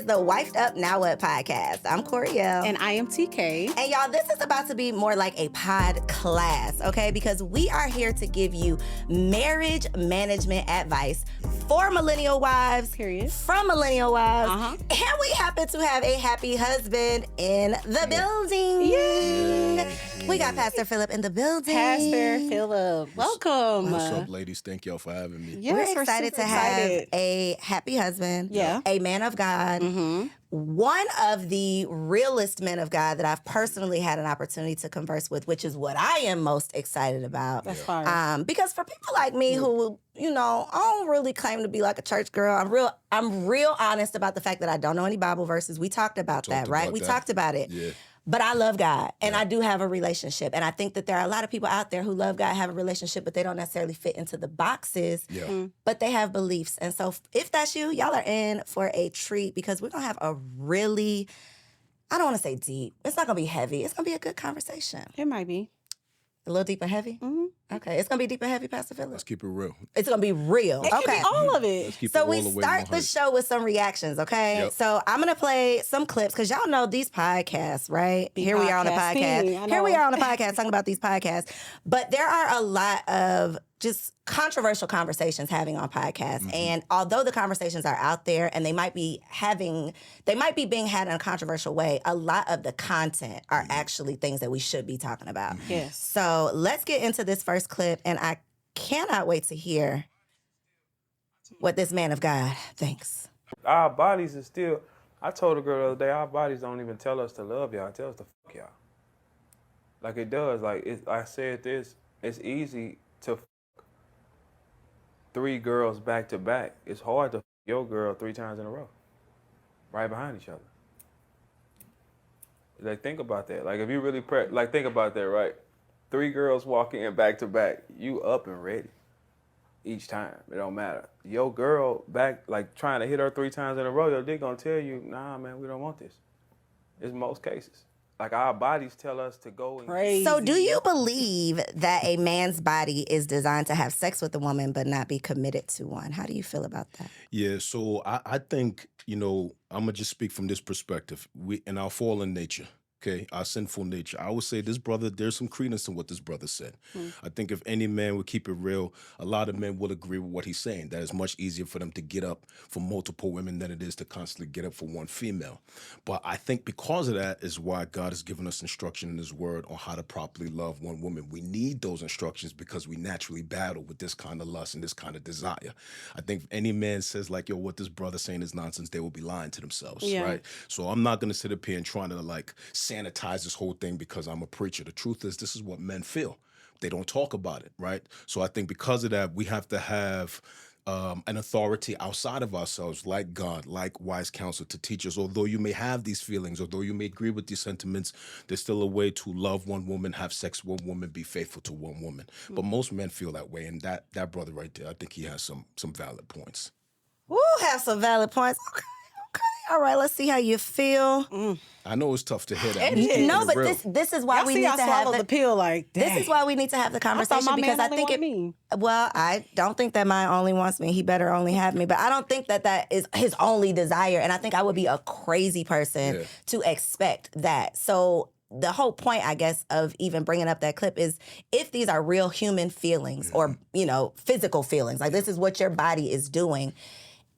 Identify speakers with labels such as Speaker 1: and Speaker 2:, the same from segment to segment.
Speaker 1: the Wifed Up Now What podcast. I'm Koereyelle.
Speaker 2: And I am TK.
Speaker 1: And y'all, this is about to be more like a pod class, okay? Because we are here to give you marriage management advice for millennial wives.
Speaker 2: Period.
Speaker 1: From millennial wives.
Speaker 2: Uh-huh.
Speaker 1: And we happen to have a happy husband in the building.
Speaker 2: Yay!
Speaker 1: We got Pastor Philip in the building.
Speaker 2: Pastor Philip, welcome.
Speaker 3: What's up, ladies? Thank y'all for having me.
Speaker 2: Yes,
Speaker 1: We're excited to
Speaker 2: super
Speaker 1: have
Speaker 2: excited.
Speaker 1: a happy husband,
Speaker 2: Yeah.
Speaker 1: a man of God, one of the realest men of God that I've personally had an opportunity to converse with, which is what I am most excited about.
Speaker 2: That's fine.
Speaker 1: Because for people like me who, you know, I don't really claim to be like a church girl. I'm real honest about the fact that I don't know any Bible verses. We talked about that, right? We talked about it.
Speaker 3: Yeah.
Speaker 1: But I love God, and I do have a relationship. And I think that there are a lot of people out there who love God, have a relationship, but they don't necessarily fit into the boxes, but they have beliefs. And so if that's you, y'all are in for a treat because we're going to have a really, I don't want to say deep. It's not going to be heavy. It's going to be a good conversation.
Speaker 2: It might be.
Speaker 1: A little deep and heavy?
Speaker 2: Mm-hmm.
Speaker 1: Okay. It's going to be deep and heavy, Pastor Philip?
Speaker 3: Let's keep it real.
Speaker 1: It's going to be real.
Speaker 2: It can be all of it.
Speaker 3: Let's keep
Speaker 1: So
Speaker 3: it
Speaker 1: we
Speaker 3: all the way
Speaker 1: start the
Speaker 3: 100.
Speaker 1: show with some reactions, okay?
Speaker 3: Yep.
Speaker 1: So I'm gonna play some clips because y'all know these podcasts, right?
Speaker 2: Be
Speaker 1: Here we are on the
Speaker 2: podcasting,
Speaker 1: podcast.
Speaker 2: I
Speaker 1: Here we
Speaker 2: know.
Speaker 1: are on the podcast talking about these podcasts. But there are a lot of just controversial conversations having on podcasts. And although the conversations are out there and they might be being had in a controversial way, a lot of the content are actually things that we should be talking about.
Speaker 2: Yes.
Speaker 1: So let's get into this first clip, and I cannot wait to hear what this man of God thinks.
Speaker 4: Our bodies is still, I told a girl the other day, our bodies don't even tell us to love y'all, it tells us to fuck y'all. Like it does, I said this, it's easy to fuck 3 girls back to back. It's hard to fuck your girl 3 times in a row, right behind each other. Like think about that, like if you really, think about that, right? 3 girls walk in back to back, you up and ready. Each time, it don't matter. Your girl back, like trying to hit her 3 times in a row, your dick gonna tell you, nah, man, we don't want this. It's most cases. Like our bodies tell us to go and
Speaker 2: Crazy.
Speaker 1: So do you believe that a man's body is designed to have sex with a woman but not be committed to one? How do you feel about that?
Speaker 3: Yeah, so I think, I'm going to just speak from this perspective. We in our fallen nature, okay, our sinful nature, I would say this brother, there's some credence in what this brother said. I think if any man would keep it real, a lot of men will agree with what he's saying. That it's much easier for them to get up for multiple women than it is to constantly get up for one female. But I think because of that is why God has given us instruction in his word on how to properly love one woman. We need those instructions because we naturally battle with this kind of lust and this kind of desire. I think if any man says like, yo, what this brother saying is nonsense, they will be lying to themselves, right? So I'm not going to sit up here and trying to like sanitize this whole thing because I'm a preacher. The truth is, this is what men feel. They don't talk about it, right? So I think because of that, we have to have an authority outside of ourselves, like God, like wise counsel, to teach us. Although you may have these feelings, although you may agree with these sentiments, there's still a way to love one woman, have sex with one woman, be faithful to one woman. But most men feel that way, and that brother right there, I think he has some valid points.
Speaker 1: Woo, have some valid points. Okay. All right, let's see how you feel.
Speaker 3: I know it's tough to hear that.
Speaker 2: It is.
Speaker 1: No, but
Speaker 3: Real.
Speaker 1: this is why
Speaker 2: Y'all
Speaker 1: we
Speaker 2: see
Speaker 1: need
Speaker 2: I
Speaker 1: to have
Speaker 2: swallowed the pill like, dang.
Speaker 1: This is why we need to have the
Speaker 2: I
Speaker 1: conversation
Speaker 2: thought my
Speaker 1: because
Speaker 2: man
Speaker 1: I
Speaker 2: only
Speaker 1: think
Speaker 2: want me.
Speaker 1: Well, I don't think that mine only wants me. He better only have me. But I don't think that is his only desire. And I think I would be a crazy person to expect that. So the whole point, I guess, of even bringing up that clip is if these are real human feelings or, physical feelings, like this is what your body is doing.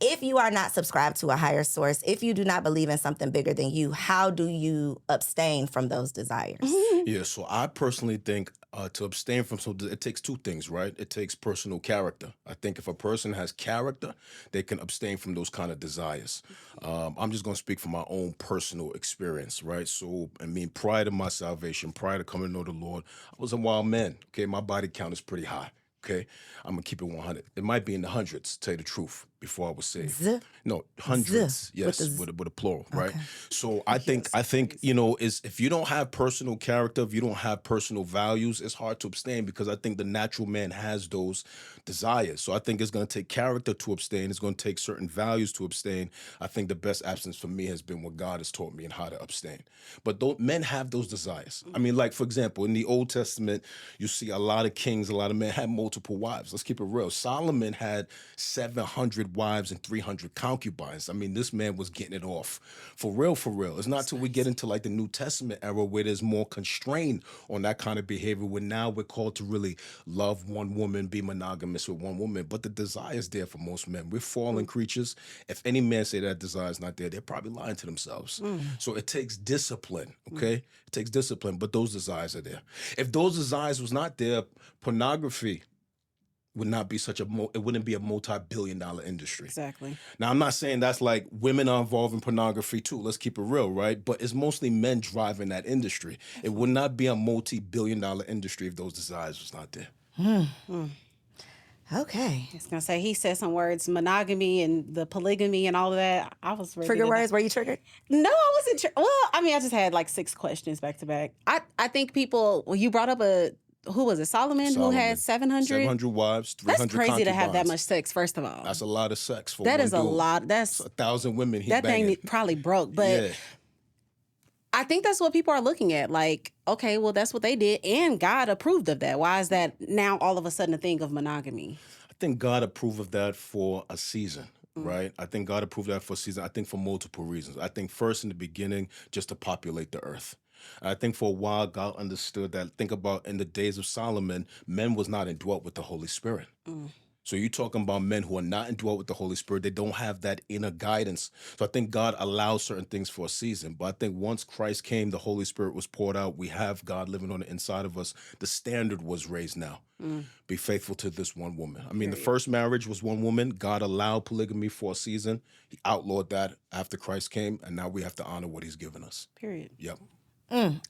Speaker 1: If you are not subscribed to a higher source, if you do not believe in something bigger than you, how do you abstain from those desires?
Speaker 3: Yeah, so I personally think to abstain from something, it takes 2 things, right? It takes personal character. I think if a person has character, they can abstain from those kind of desires. I'm just going to speak from my own personal experience, right? So, prior to my salvation, prior to coming to know the Lord, I was a wild man, okay? My body count is pretty high. Okay, I'm gonna keep it 100. It might be in the hundreds, to tell you the truth, before I was saved. No, hundreds. Yes, with a plural, right? So I think is if you don't have personal character, if you don't have personal values, it's hard to abstain because I think the natural man has those desires. So I think it's gonna take character to abstain. It's gonna take certain values to abstain. I think the best absence for me has been what God has taught me and how to abstain. But men have those desires. Like for example, in the Old Testament, you see a lot of kings, a lot of men had multiple multiple wives. Let's keep it real. Solomon had 700 wives and 300 concubines. I mean, this man was getting it off. For real, for real. It's not till we get into like the New Testament era where there's more constraint on that kind of behavior, where now we're called to really love one woman, be monogamous with one woman. But the desire is there for most men. We're fallen creatures. If any man say that desire is not there, they're probably lying to themselves. So it takes discipline, okay? It takes discipline, but those desires are there. If those desires was not there, pornography would not be it wouldn't be a multi-billion-dollar industry.
Speaker 2: Exactly.
Speaker 3: Now, I'm not saying that's like women are involved in pornography too. Let's keep it real, right? But it's mostly men driving that industry. It would not be a multi-billion-dollar industry if those desires was not there.
Speaker 1: Okay.
Speaker 2: I was gonna say he said some words, monogamy and the polygamy and all of that. I was ready
Speaker 1: Trigger
Speaker 2: to
Speaker 1: words? Were you triggered?
Speaker 2: No, I wasn't. Well, I mean, I just had like 6 questions back to back. I think people. Well, you brought up who was it? Solomon who had 700.
Speaker 3: 700 wives, 300
Speaker 2: That's crazy to have that
Speaker 3: concubines.
Speaker 2: much sex. First of all,
Speaker 3: That's a lot of sex for
Speaker 2: that
Speaker 3: one
Speaker 2: is a
Speaker 3: dude.
Speaker 2: lot. That's
Speaker 3: 1,000 women he
Speaker 2: that
Speaker 3: banging.
Speaker 2: thing probably broke, but.
Speaker 3: Yeah.
Speaker 2: I think that's what people are looking at. Like, okay, well, that's what they did, and God approved of that. Why is that now all of a sudden a thing of monogamy?
Speaker 3: I think God approved of that for a season, right? I think God approved that for a season. I think for multiple reasons. I think first in the beginning, just to populate the earth. I think for a while, God understood that. Think about in the days of Solomon, men was not indwelt with the Holy Spirit. So you're talking about men who are not indwelt with the Holy Spirit. They don't have that inner guidance. So I think God allows certain things for a season. But I think once Christ came, the Holy Spirit was poured out. We have God living on the inside of us. The standard was raised now. Be faithful to this one woman. I mean, the first marriage was one woman. God allowed polygamy for a season. He outlawed that after Christ came. And now we have to honor what he's given us.
Speaker 2: Period.
Speaker 3: Yep.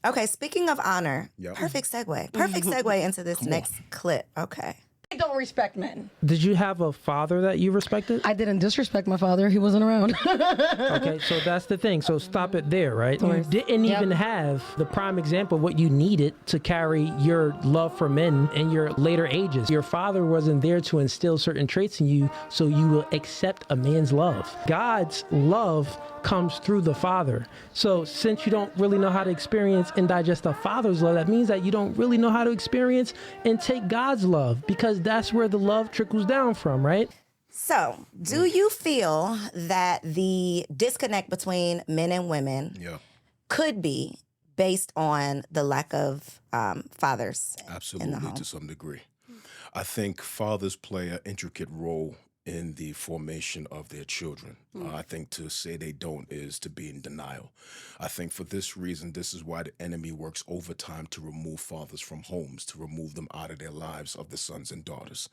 Speaker 1: Okay, speaking of honor,
Speaker 3: Yep.
Speaker 1: perfect segue. Perfect segue into this next clip. Okay.
Speaker 5: I don't respect men.
Speaker 6: Did you have a father that you respected?
Speaker 5: I didn't disrespect my father. He wasn't around.
Speaker 6: Okay, so that's the thing. So stop it there, right? You didn't even have the prime example of what you needed to carry your love for men in your later ages. Your father wasn't there to instill certain traits in you so you will accept a man's love. God's love comes through the father. So since you don't really know how to experience and digest a father's love, that means that you don't really know how to experience and take God's love, because that's where the love trickles down from, right?
Speaker 1: So, do you feel that the disconnect between men and women could be based on the lack of fathers in the
Speaker 3: Absolutely,
Speaker 1: home?
Speaker 3: to some degree. I think fathers play an intricate role in the formation of their children. I think to say they don't is to be in denial. I think for this reason, this is why the enemy works overtime to remove fathers from homes, to remove them out of their lives of the sons and daughters.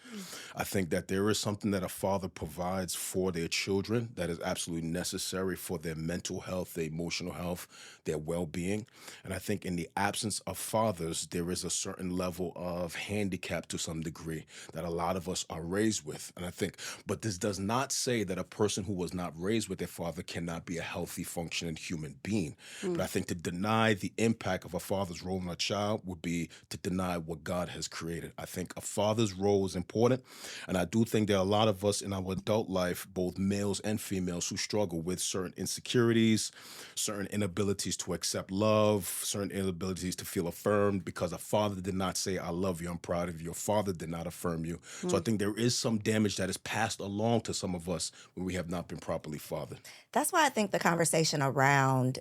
Speaker 3: I think that there is something that a father provides for their children that is absolutely necessary for their mental health, their emotional health, their well-being. And I think in the absence of fathers, there is a certain level of handicap to some degree that a lot of us are raised with. And I think, but this does not say that a person who was not raised with their father cannot be a healthy, functioning human being. But I think to deny the impact of a father's role in a child would be to deny what God has created. I think a father's role is important. And I do think there are a lot of us in our adult life, both males and females, who struggle with certain insecurities, certain inabilities to accept love, certain inabilities to feel affirmed because a father did not say, I love you, I'm proud of you. Your father did not affirm you. So I think there is some damage that is passed along to some of us when we have not been properly fathered.
Speaker 1: That's why I think the conversation around,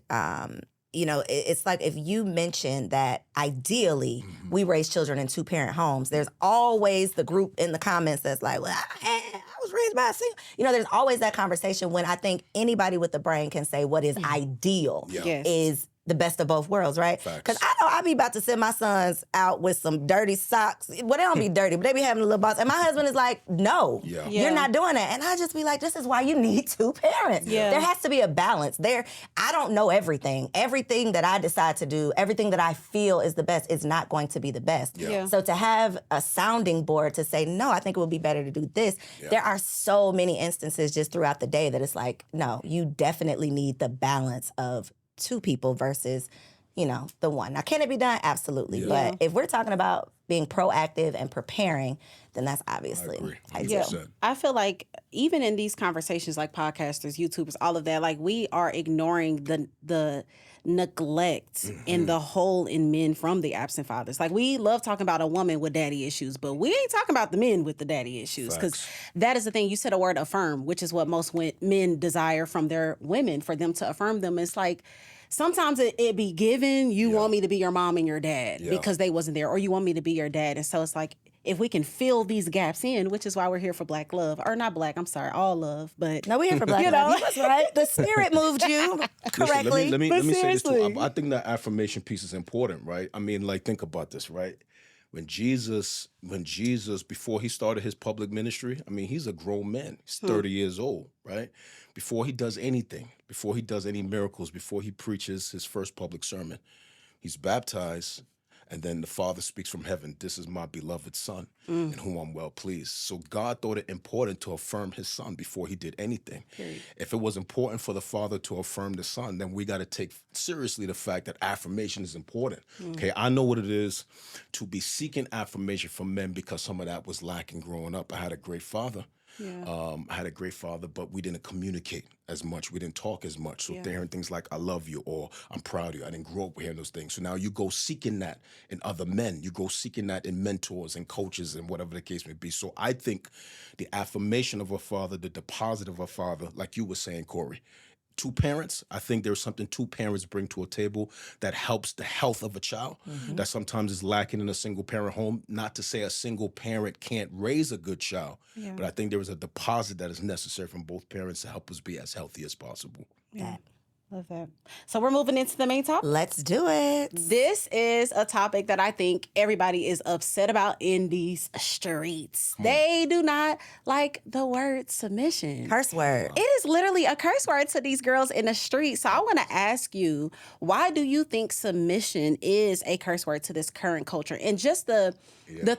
Speaker 1: it's like if you mention that ideally we raise children in 2-parent homes, there's always the group in the comments that's like, well, I was raised by a single. There's always that conversation when I think anybody with the brain can say what is ideal is the best of both worlds, right? Because I know I be about to send my sons out with some dirty socks. Well, they don't be dirty, but they be having a little box. And my husband is like, no, you're not doing that. And I just be like, this is why you need 2 parents. There has to be a balance. I don't know everything. Everything that I decide to do, everything that I feel is the best is not going to be the best. So to have a sounding board to say, no, I think it would be better to do this. There are so many instances just throughout the day that it's like, no, you definitely need the balance of 2 people versus, the one. Now, can it be done? Absolutely. But if we're talking about being proactive and preparing, then that's obviously
Speaker 3: I agree.
Speaker 1: ideal.
Speaker 2: I feel like, even in these conversations, like podcasters, YouTubers, all of that, like we are ignoring the neglect and the hole in men from the absent fathers. Like we love talking about a woman with daddy issues, but we ain't talking about the men with the daddy issues, because that is the thing. You said a word, affirm, which is what most men desire from their women, for them to affirm them. It's like sometimes it be given, you want me to be your mom and your dad because they wasn't there, or you want me to be your dad. And so it's like, if we can fill these gaps in, which is why we're here for Black love, or not Black, I'm sorry, all love, but
Speaker 1: no, we're here for Black love. You was right. The spirit moved you correctly.
Speaker 3: Listen, let me say this too. I think that affirmation piece is important, right? I mean, like, think about this, right? When Jesus, before he started his public ministry, I mean, he's a grown man. He's 30 years old, right? Before he does anything, before he does any miracles, before he preaches his first public sermon, he's baptized. And then the Father speaks from heaven, this is my beloved Son, in whom I'm well pleased. So God thought it important to affirm his Son before he did anything. Period. If it was important for the Father to affirm the Son, then we got to take seriously the fact that affirmation is important. Okay, I know what it is to be seeking affirmation from men, because some of that was lacking growing up. I had a great father. I had a great father, but we didn't communicate as much. We didn't talk as much. So they're hearing things like, I love you, or I'm proud of you. I didn't grow up with hearing those things. So now you go seeking that in other men. You go seeking that in mentors and coaches and whatever the case may be. So I think the affirmation of a father, the deposit of a father, like you were saying, Corey, two parents, I think there's something two parents bring to a table that helps the health of a child that sometimes is lacking in a single parent home. Not to say a single parent can't raise a good child, but I think there is a deposit that is necessary from both parents to help us be as healthy as possible.
Speaker 2: Yeah. Love that. So we're moving into the main topic.
Speaker 1: Let's do it.
Speaker 2: This is a topic that I think everybody is upset about in these streets. They do not like the word submission.
Speaker 1: Curse word.
Speaker 2: It is literally a curse word to these girls in the street. So I want to ask you, why do you think submission is a curse word to this current culture? And just the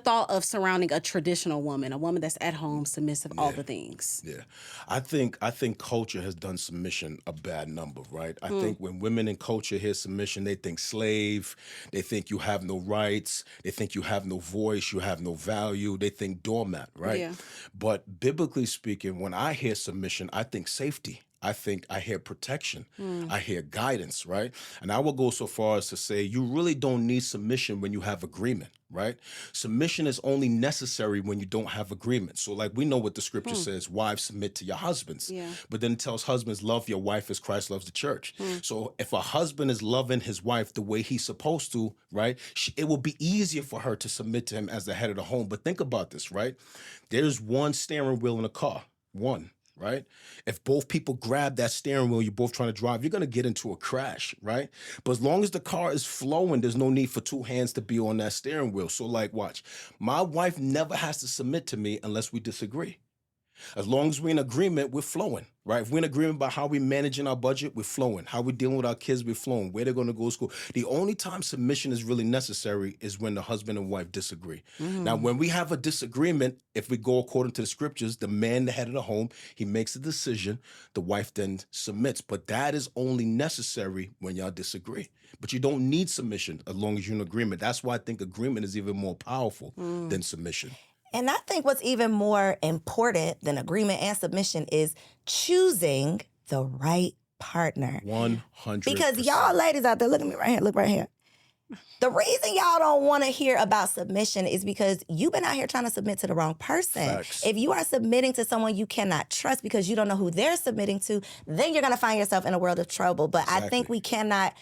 Speaker 2: thought of surrounding a traditional woman, a woman that's at home, submissive, all the things.
Speaker 3: Yeah. I think culture has done submission a bad number, right? I think when women in culture hear submission, they think slave, they think you have no rights, they think you have no voice, you have no value, they think doormat, right? Yeah. But biblically speaking, when I hear submission, I think safety. I hear protection. I hear guidance, right? And I will go so far as to say you really don't need submission when you have agreement, right? Submission is only necessary when you don't have agreement. So like we know what the scripture says, wives submit to your husbands. Yeah. But then it tells husbands, love your wife as Christ loves the church. So if a husband is loving his wife the way he's supposed to, right, it will be easier for her to submit to him as the head of the home. But think about this, right? There's one steering wheel in a car, one. Right? If both people grab that steering wheel, you're both trying to drive, you're going to get into a crash, right? But as long as the car is flowing, there's no need for two hands to be on that steering wheel. So like, watch, my wife never has to submit to me unless we disagree. As long as we're in agreement, we're flowing, right? If we're in agreement about how we're managing our budget, we're flowing. How we're dealing with our kids, we're flowing. Where they're going to go to school. The only time submission is really necessary is when the husband and wife disagree. Now, when we have a disagreement, if we go according to the scriptures, the man, the head of the home, he makes a decision. The wife then submits. But that is only necessary when y'all disagree. But you don't need submission as long as you're in agreement. That's why I think agreement is even more powerful than submission.
Speaker 1: And I think what's even more important than agreement and submission is choosing the right partner.
Speaker 3: 100%.
Speaker 1: Because y'all ladies out there, look at me right here, look right here. The reason y'all don't want to hear about submission is because you've been out here trying to submit to the wrong person.
Speaker 3: Facts.
Speaker 1: If you are submitting to someone you cannot trust because you don't know who they're submitting to, then you're going to find yourself in a world of trouble. But I think we cannot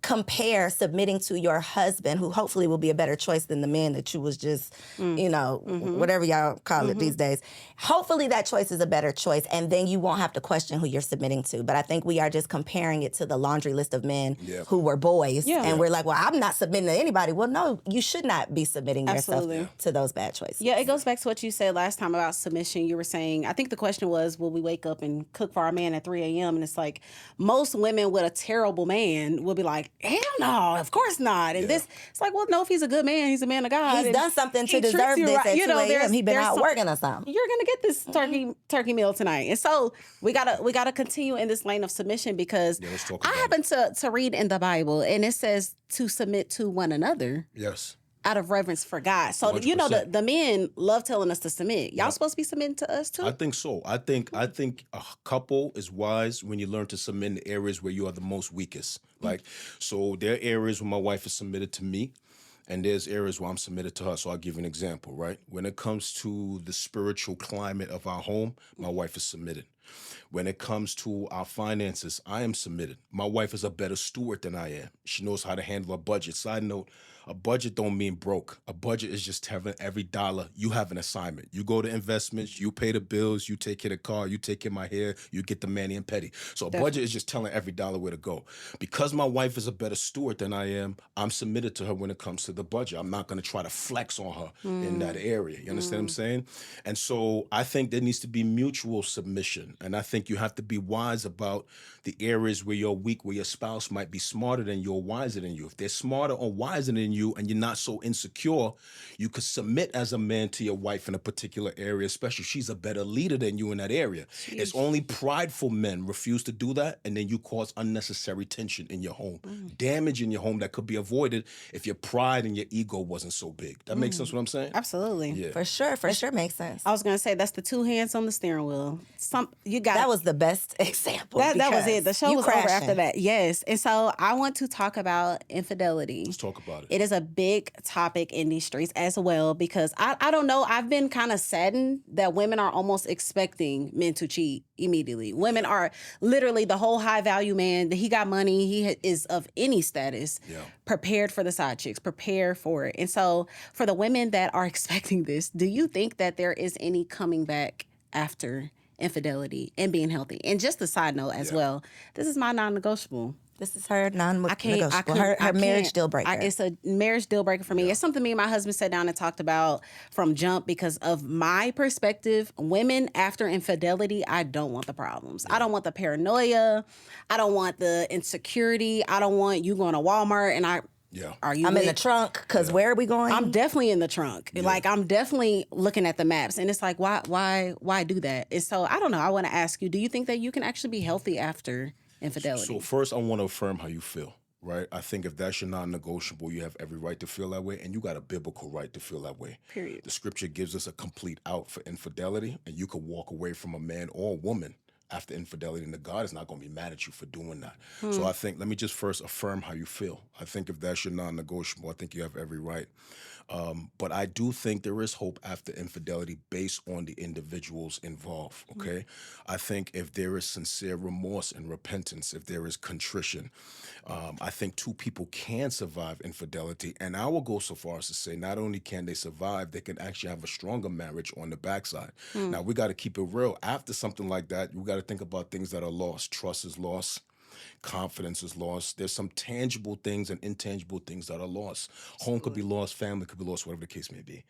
Speaker 1: compare submitting to your husband, who hopefully will be a better choice than the man that you was just, whatever y'all call it these days. Hopefully that choice is a better choice, and then you won't have to question who you're submitting to. But I think we are just comparing it to the laundry list of men who were boys, and we're like, well, I'm not submitting to anybody. Well, no, you should not be submitting yourself to those bad choices.
Speaker 2: Yeah, it goes back to what you said last time about submission. You were saying, I think the question was, will we wake up and cook for our man at 3 a.m.? And it's like, most women with a terrible man will be like, hell no, of course not. And this, it's like, well, no, if he's a good man, he's a man of God.
Speaker 1: He's done something to deserve this at 2 a.m. He's been out working or something.
Speaker 2: You're gonna get this turkey meal tonight. And so we gotta continue in this lane of submission, because I happen to read in the Bible, and it says to submit to one another.
Speaker 3: Yes.
Speaker 2: out of reverence for God. So,
Speaker 3: 100%.
Speaker 2: the men love telling us to submit. Y'all supposed to be submitting to us too?
Speaker 3: I think so. I think a couple is wise when you learn to submit in the areas where you are the most weakest. Like, so there are areas where my wife is submitted to me, and there's areas where I'm submitted to her. So I'll give you an example, right? When it comes to the spiritual climate of our home, my wife is submitted. When it comes to our finances, I am submitted. My wife is a better steward than I am. She knows how to handle a budget. Side note, a budget don't mean broke. A budget is just having every dollar. You have an assignment. You go to investments, you pay the bills, you take care of the car, you take care of my hair, you get the mani and petty. So a budget is just telling every dollar where to go. Because my wife is a better steward than I am, I'm submitted to her when it comes to the budget. I'm not going to try to flex on her in that area. You understand what I'm saying? And so I think there needs to be mutual submission. And I think you have to be wise about the areas where you're weak, where your spouse might be smarter than you or wiser than you. If they're smarter or wiser than you and you're not so insecure, you could submit as a man to your wife in a particular area, especially if she's a better leader than you in that area. Jeez. It's only prideful men refuse to do that, and then you cause unnecessary tension in your home, damage in your home that could be avoided if your pride and your ego wasn't so big. That makes sense what I'm saying?
Speaker 2: Absolutely.
Speaker 3: Yeah.
Speaker 1: For sure makes sense.
Speaker 2: I was going to say, that's the two hands on the steering wheel.
Speaker 1: That was the best example.
Speaker 2: That was it. The show was
Speaker 1: crashing.
Speaker 2: over after that. Yes. And so I want to talk about infidelity.
Speaker 3: Let's talk about it.
Speaker 2: It is a big topic in these streets as well, because I don't know. I've been kind of saddened that women are almost expecting men to cheat immediately. Women are literally the whole high value man. He got money. He is of any status.
Speaker 3: Yeah.
Speaker 2: Prepared for the side chicks. Prepared for it. And so for the women that are expecting this, do you think that there is any coming back after infidelity and being healthy? And just a side note as well, this is my non-negotiable.
Speaker 1: This is her non-negotiable.
Speaker 2: I
Speaker 1: Her marriage
Speaker 2: can't.
Speaker 1: deal breaker.
Speaker 2: It's a marriage deal breaker for me. It's something me and my husband sat down and talked about from jump, because of my perspective, women after infidelity, I don't want the problems. I don't want the paranoia. I don't want the insecurity. I don't want you going to Walmart and I'm
Speaker 1: in the trunk, because where are we going?
Speaker 2: I'm definitely in the trunk. Yeah. Like, I'm definitely looking at the maps. And it's like, why do that? And so, I don't know. I want to ask you, do you think that you can actually be healthy after infidelity?
Speaker 3: So first, I want to affirm how you feel, right? I think if that's your non-negotiable, you have every right to feel that way, and you got a biblical right to feel that way.
Speaker 2: Period.
Speaker 3: The scripture gives us a complete out for infidelity, and you could walk away from a man or a woman after infidelity, and the God is not going to be mad at you for doing that. So I think, let me just first affirm how you feel. I think if that's your non-negotiable, I think you have every right. But I do think there is hope after infidelity based on the individuals involved, okay? I think if there is sincere remorse and repentance, if there is contrition, I think two people can survive infidelity. And I will go so far as to say not only can they survive, they can actually have a stronger marriage on the backside. Now, we got to keep it real. After something like that, we got to think about things that are lost. Trust is lost. Confidence is lost. There's some tangible things and intangible things that are lost. Home could be lost, family could be lost, whatever the case may be.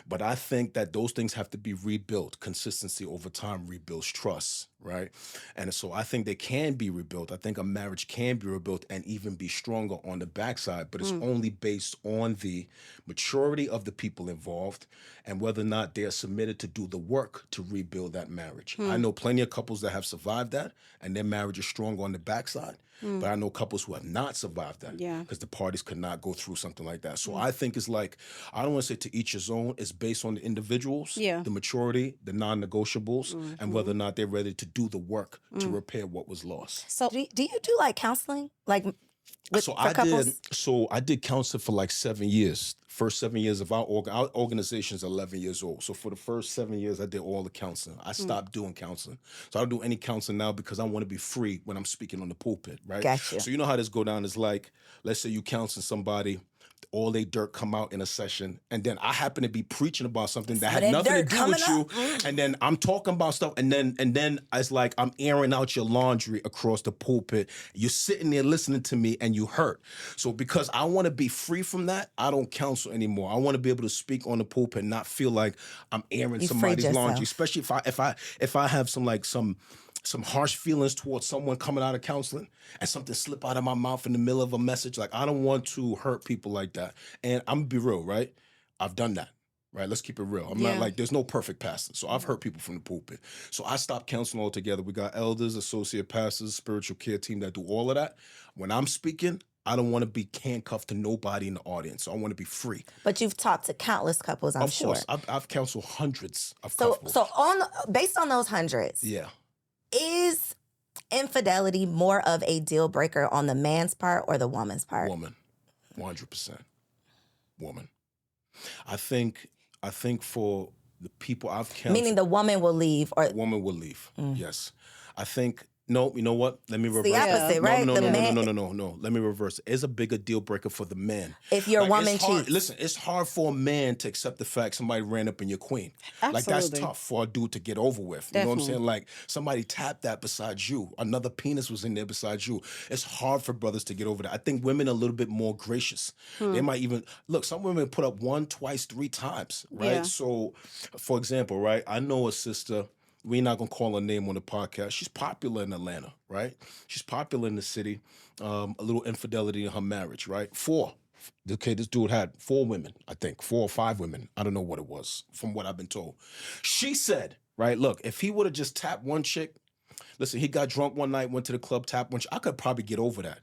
Speaker 3: But I think that those things have to be rebuilt. Consistency over time rebuilds trust, right? And so I think they can be rebuilt. I think a marriage can be rebuilt and even be stronger on the backside, but it's only based on the maturity of the people involved and whether or not they're submitted to do the work to rebuild that marriage. I know plenty of couples that have survived that and their marriage is strong on the backside. But I know couples who have not survived that because the parties could not go through something like that. So I think it's like, I don't want to say to each his own. It's based on the individuals, the maturity, the non-negotiables, and whether or not they're ready to do the work to repair what was lost.
Speaker 1: So do you do like counseling? Like
Speaker 3: So I did counseling for like 7 years. First 7 years of our organization is 11 years old. So for the first 7 years, I did all the counseling. I stopped doing counseling. So I don't do any counseling now because I want to be free when I'm speaking on the pulpit, right?
Speaker 1: Gotcha.
Speaker 3: So you know how this go down is like, let's say you counseling somebody, all they dirt come out in a session, and then I happen to be preaching about something that had nothing to do with you, and then I'm talking about stuff, and then it's like I'm airing out your laundry across the pulpit. You're sitting there listening to me, and you hurt. So because I want to be free from that, I don't counsel anymore. I want to be able to speak on the pulpit and not feel like I'm airing somebody's laundry, especially if I have some harsh feelings towards someone coming out of counseling and something slip out of my mouth in the middle of a message. Like, I don't want to hurt people like that. And I'm gonna be real, right? I've done that, right? Let's keep it real. I'm not like, there's no perfect pastor. So I've hurt people from the pulpit. So I stopped counseling altogether. We got elders, associate pastors, spiritual care team that do all of that. When I'm speaking, I don't want to be handcuffed to nobody in the audience. I want to be free.
Speaker 1: But you've talked to countless couples, I'm sure.
Speaker 3: Of course, I've counseled hundreds of
Speaker 1: So,
Speaker 3: couples.
Speaker 1: so based on those hundreds,
Speaker 3: yeah.
Speaker 1: is infidelity more of a deal breaker on the man's part or the woman's part?
Speaker 3: Woman, 100%. Woman. I think for the people I've counseled,
Speaker 1: Meaning the woman will leave, or
Speaker 3: the woman will leave. Yes. I think. No, you know what? Let me reverse.
Speaker 1: the opposite, right?
Speaker 3: No,
Speaker 1: the man,
Speaker 3: no. Let me reverse. It's a bigger deal breaker for the man.
Speaker 1: if your woman
Speaker 3: it's hard,
Speaker 1: cheats.
Speaker 3: listen, it's hard for a man to accept the fact somebody ran up in your queen. Like that's
Speaker 2: Absolutely.
Speaker 3: tough for a dude to get over with. You know what I'm
Speaker 2: Definitely.
Speaker 3: saying? Like somebody tapped that besides you. Another penis was in there besides you. It's hard for brothers to get over that. I think women are a little bit more gracious. They might even look. Some women put up 1, twice, 3 times, right?
Speaker 2: Yeah.
Speaker 3: So, for example, right? I know a sister. We're not gonna call her name on the podcast. She's popular in Atlanta, right? She's popular in the city. A little infidelity in her marriage, right? 4. Okay, this dude had 4 women, I think, 4 or 5 women. I don't know what it was, from what I've been told. She said, right, look, if he would have just tapped one chick, listen, he got drunk one night, went to the club, tapped one chick, I could probably get over that.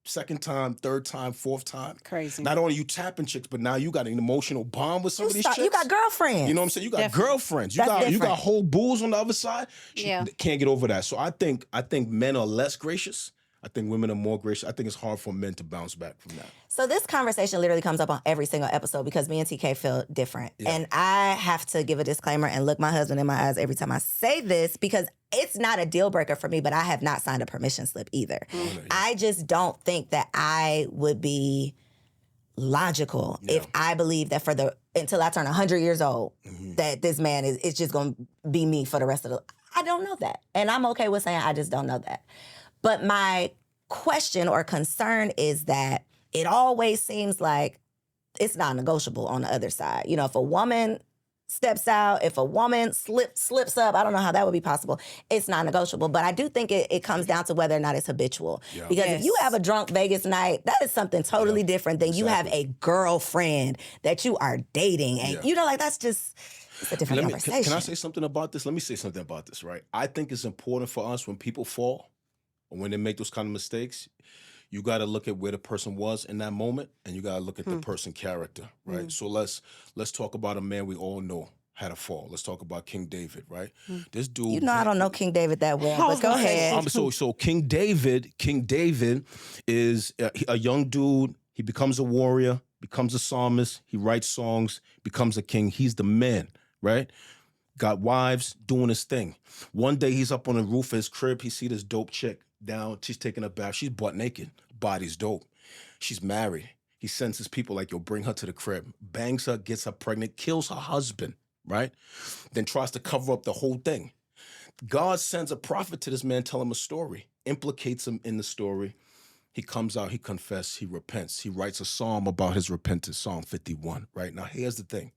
Speaker 3: Second time, third time, fourth time.
Speaker 2: Crazy.
Speaker 3: Not only you tapping chicks, but now you got an emotional bond with some of these chicks.
Speaker 1: You got girlfriends.
Speaker 3: You know what I'm saying? You got
Speaker 2: Definitely.
Speaker 3: girlfriends. You
Speaker 1: That's
Speaker 3: got
Speaker 1: different.
Speaker 3: whole bulls on the other side. She
Speaker 2: Yeah.
Speaker 3: can't get over that. So I think men are less gracious. I think women are more gracious. I think it's hard for men to bounce back from that.
Speaker 1: So this conversation literally comes up on every single episode because me and TK feel different.
Speaker 3: Yeah.
Speaker 1: And I have to give a disclaimer and look my husband in my eyes every time I say this because it's not a deal breaker for me, but I have not signed a permission slip either. I just don't think that I would be logical if I believe that until I turn 100 years old, that this man is just going to be me for the rest of the. I don't know that. And I'm okay with saying I just don't know that. But my question or concern is that it always seems like it's non-negotiable on the other side. You know, if a woman steps out, if a woman slips up, I don't know how that would be possible. It's non-negotiable. But I do think it comes down to whether or not it's habitual.
Speaker 3: Yeah.
Speaker 1: Because if you
Speaker 2: Yes.
Speaker 1: have a drunk Vegas night, that is something totally different than you have a girlfriend that you are dating. And you know, like that's just it's a different conversation.
Speaker 3: Can I say something about this? Let me say something about this, right? I think it's important for us when people fall or when they make those kind of mistakes, you got to look at where the person was in that moment, and you got to look at the person's character, right? So let's talk about a man we all know had a fall. Let's talk about King David, right? This dude.
Speaker 1: You know I don't know King David that well, but go ahead.
Speaker 3: So King David is a young dude. He becomes a warrior, becomes a psalmist. He writes songs, becomes a king. He's the man, right? Got wives, doing his thing. One day he's up on the roof of his crib. He see this dope chick down. She's taking a bath. She's butt naked. Body's dope. She's married. He sends his people like, yo, bring her to the crib. Bangs her, gets her pregnant, kills her husband, right? Then tries to cover up the whole thing. God sends a prophet to this man, tell him a story, implicates him in the story. He comes out, he confesses, he repents. He writes a psalm about his repentance, Psalm 51, right? Now, here's the thing.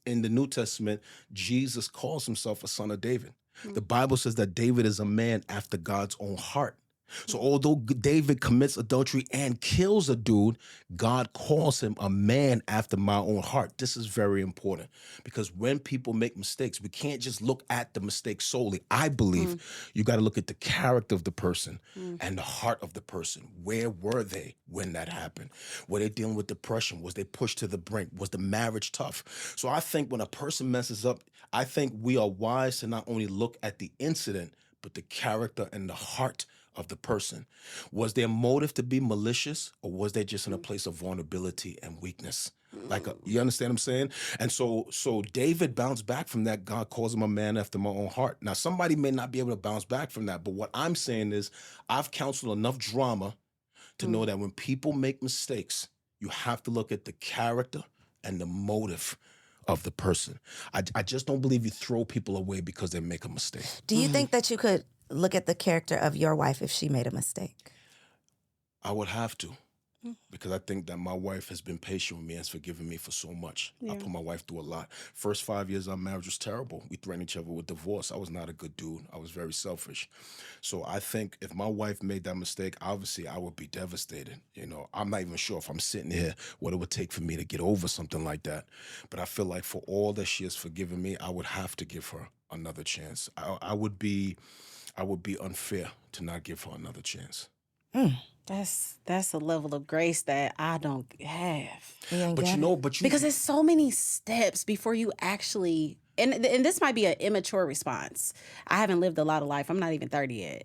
Speaker 3: In the New Testament, Jesus calls himself a son of David. The Bible says that David is a man after God's own heart. So although David commits adultery and kills a dude, God calls him a man after my own heart. This is very important because when people make mistakes, we can't just look at the mistake solely. I believe you got to look at the character of the person and the heart of the person. Where were they when that happened? Were they dealing with depression? Was they pushed to the brink? Was the marriage tough? So I think when a person messes up, I think we are wise to not only look at the incident, but the character and the heart of the person. Was their motive to be malicious, or was they just in a place of vulnerability and weakness? You understand what I'm saying? And so David bounced back from that. God calls him a man after my own heart. Now, somebody may not be able to bounce back from that, but what I'm saying is I've counseled enough drama to know that when people make mistakes, you have to look at the character and the motive of the person. I just don't believe you throw people away because they make a mistake.
Speaker 1: Do you think that you could look at the character of your wife if she made a mistake?
Speaker 3: I would have to, because I think that my wife has been patient with me and has forgiven me for so much. I put my wife through a lot. First 5 years of our marriage was terrible. We threatened each other with divorce. I was not a good dude. I was very selfish. So I think if my wife made that mistake, obviously I would be devastated. You know, I'm not even sure if I'm sitting here what it would take for me to get over something like that. But I feel like for all that she has forgiven me, I would have to give her another chance. I would be unfair to not give her another chance.
Speaker 2: That's a level of grace that I don't have.
Speaker 3: But you know, but you
Speaker 2: Because there's so many steps before you actually, and this might be an immature response. I haven't lived a lot of life. I'm not even 30 yet.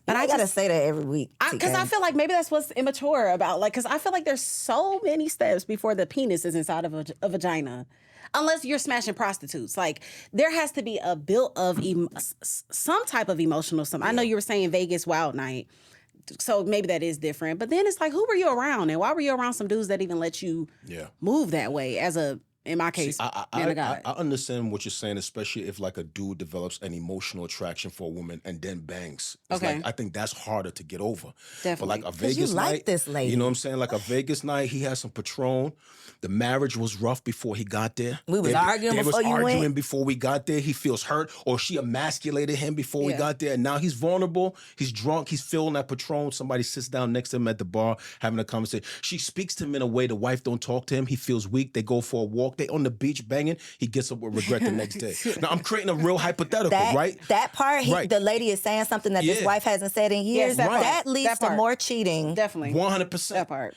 Speaker 2: But
Speaker 1: I gotta say that every week.
Speaker 2: Because I feel like maybe that's what's immature about. Like, because I feel like there's so many steps before the penis is inside of a vagina. Unless you're smashing prostitutes. Like, there has to be a built of some type of emotional something. I know you were saying Vegas Wild Night. So maybe that is different. But then it's like, who were you around? And why were you around some dudes that even let you move that way as a, in my case, man of God?
Speaker 3: I understand what you're saying, especially if like a dude develops an emotional attraction for a woman and then bangs. It's like, I think that's harder to get over.
Speaker 2: Definitely.
Speaker 3: But like a Vegas night,
Speaker 1: like this lady.
Speaker 3: you know what I'm saying? Like a Vegas night, he had some Patron. The marriage was rough before he got there.
Speaker 1: We was arguing before you went.
Speaker 3: Before we got there. He feels hurt, or she emasculated him before we got there. And now he's vulnerable. He's drunk. He's feeling that Patron. Somebody sits down next to him at the bar having a conversation. She speaks to him in a way the wife don't talk to him. He feels weak. They go for a walk. They on the beach banging. He gets up with regret the next day. Now I'm creating a real hypothetical, right?
Speaker 1: That part, the lady is saying something that this wife hasn't said in years.
Speaker 2: Yes,
Speaker 1: that leads to more cheating.
Speaker 2: Definitely.
Speaker 3: 100%.
Speaker 2: That part.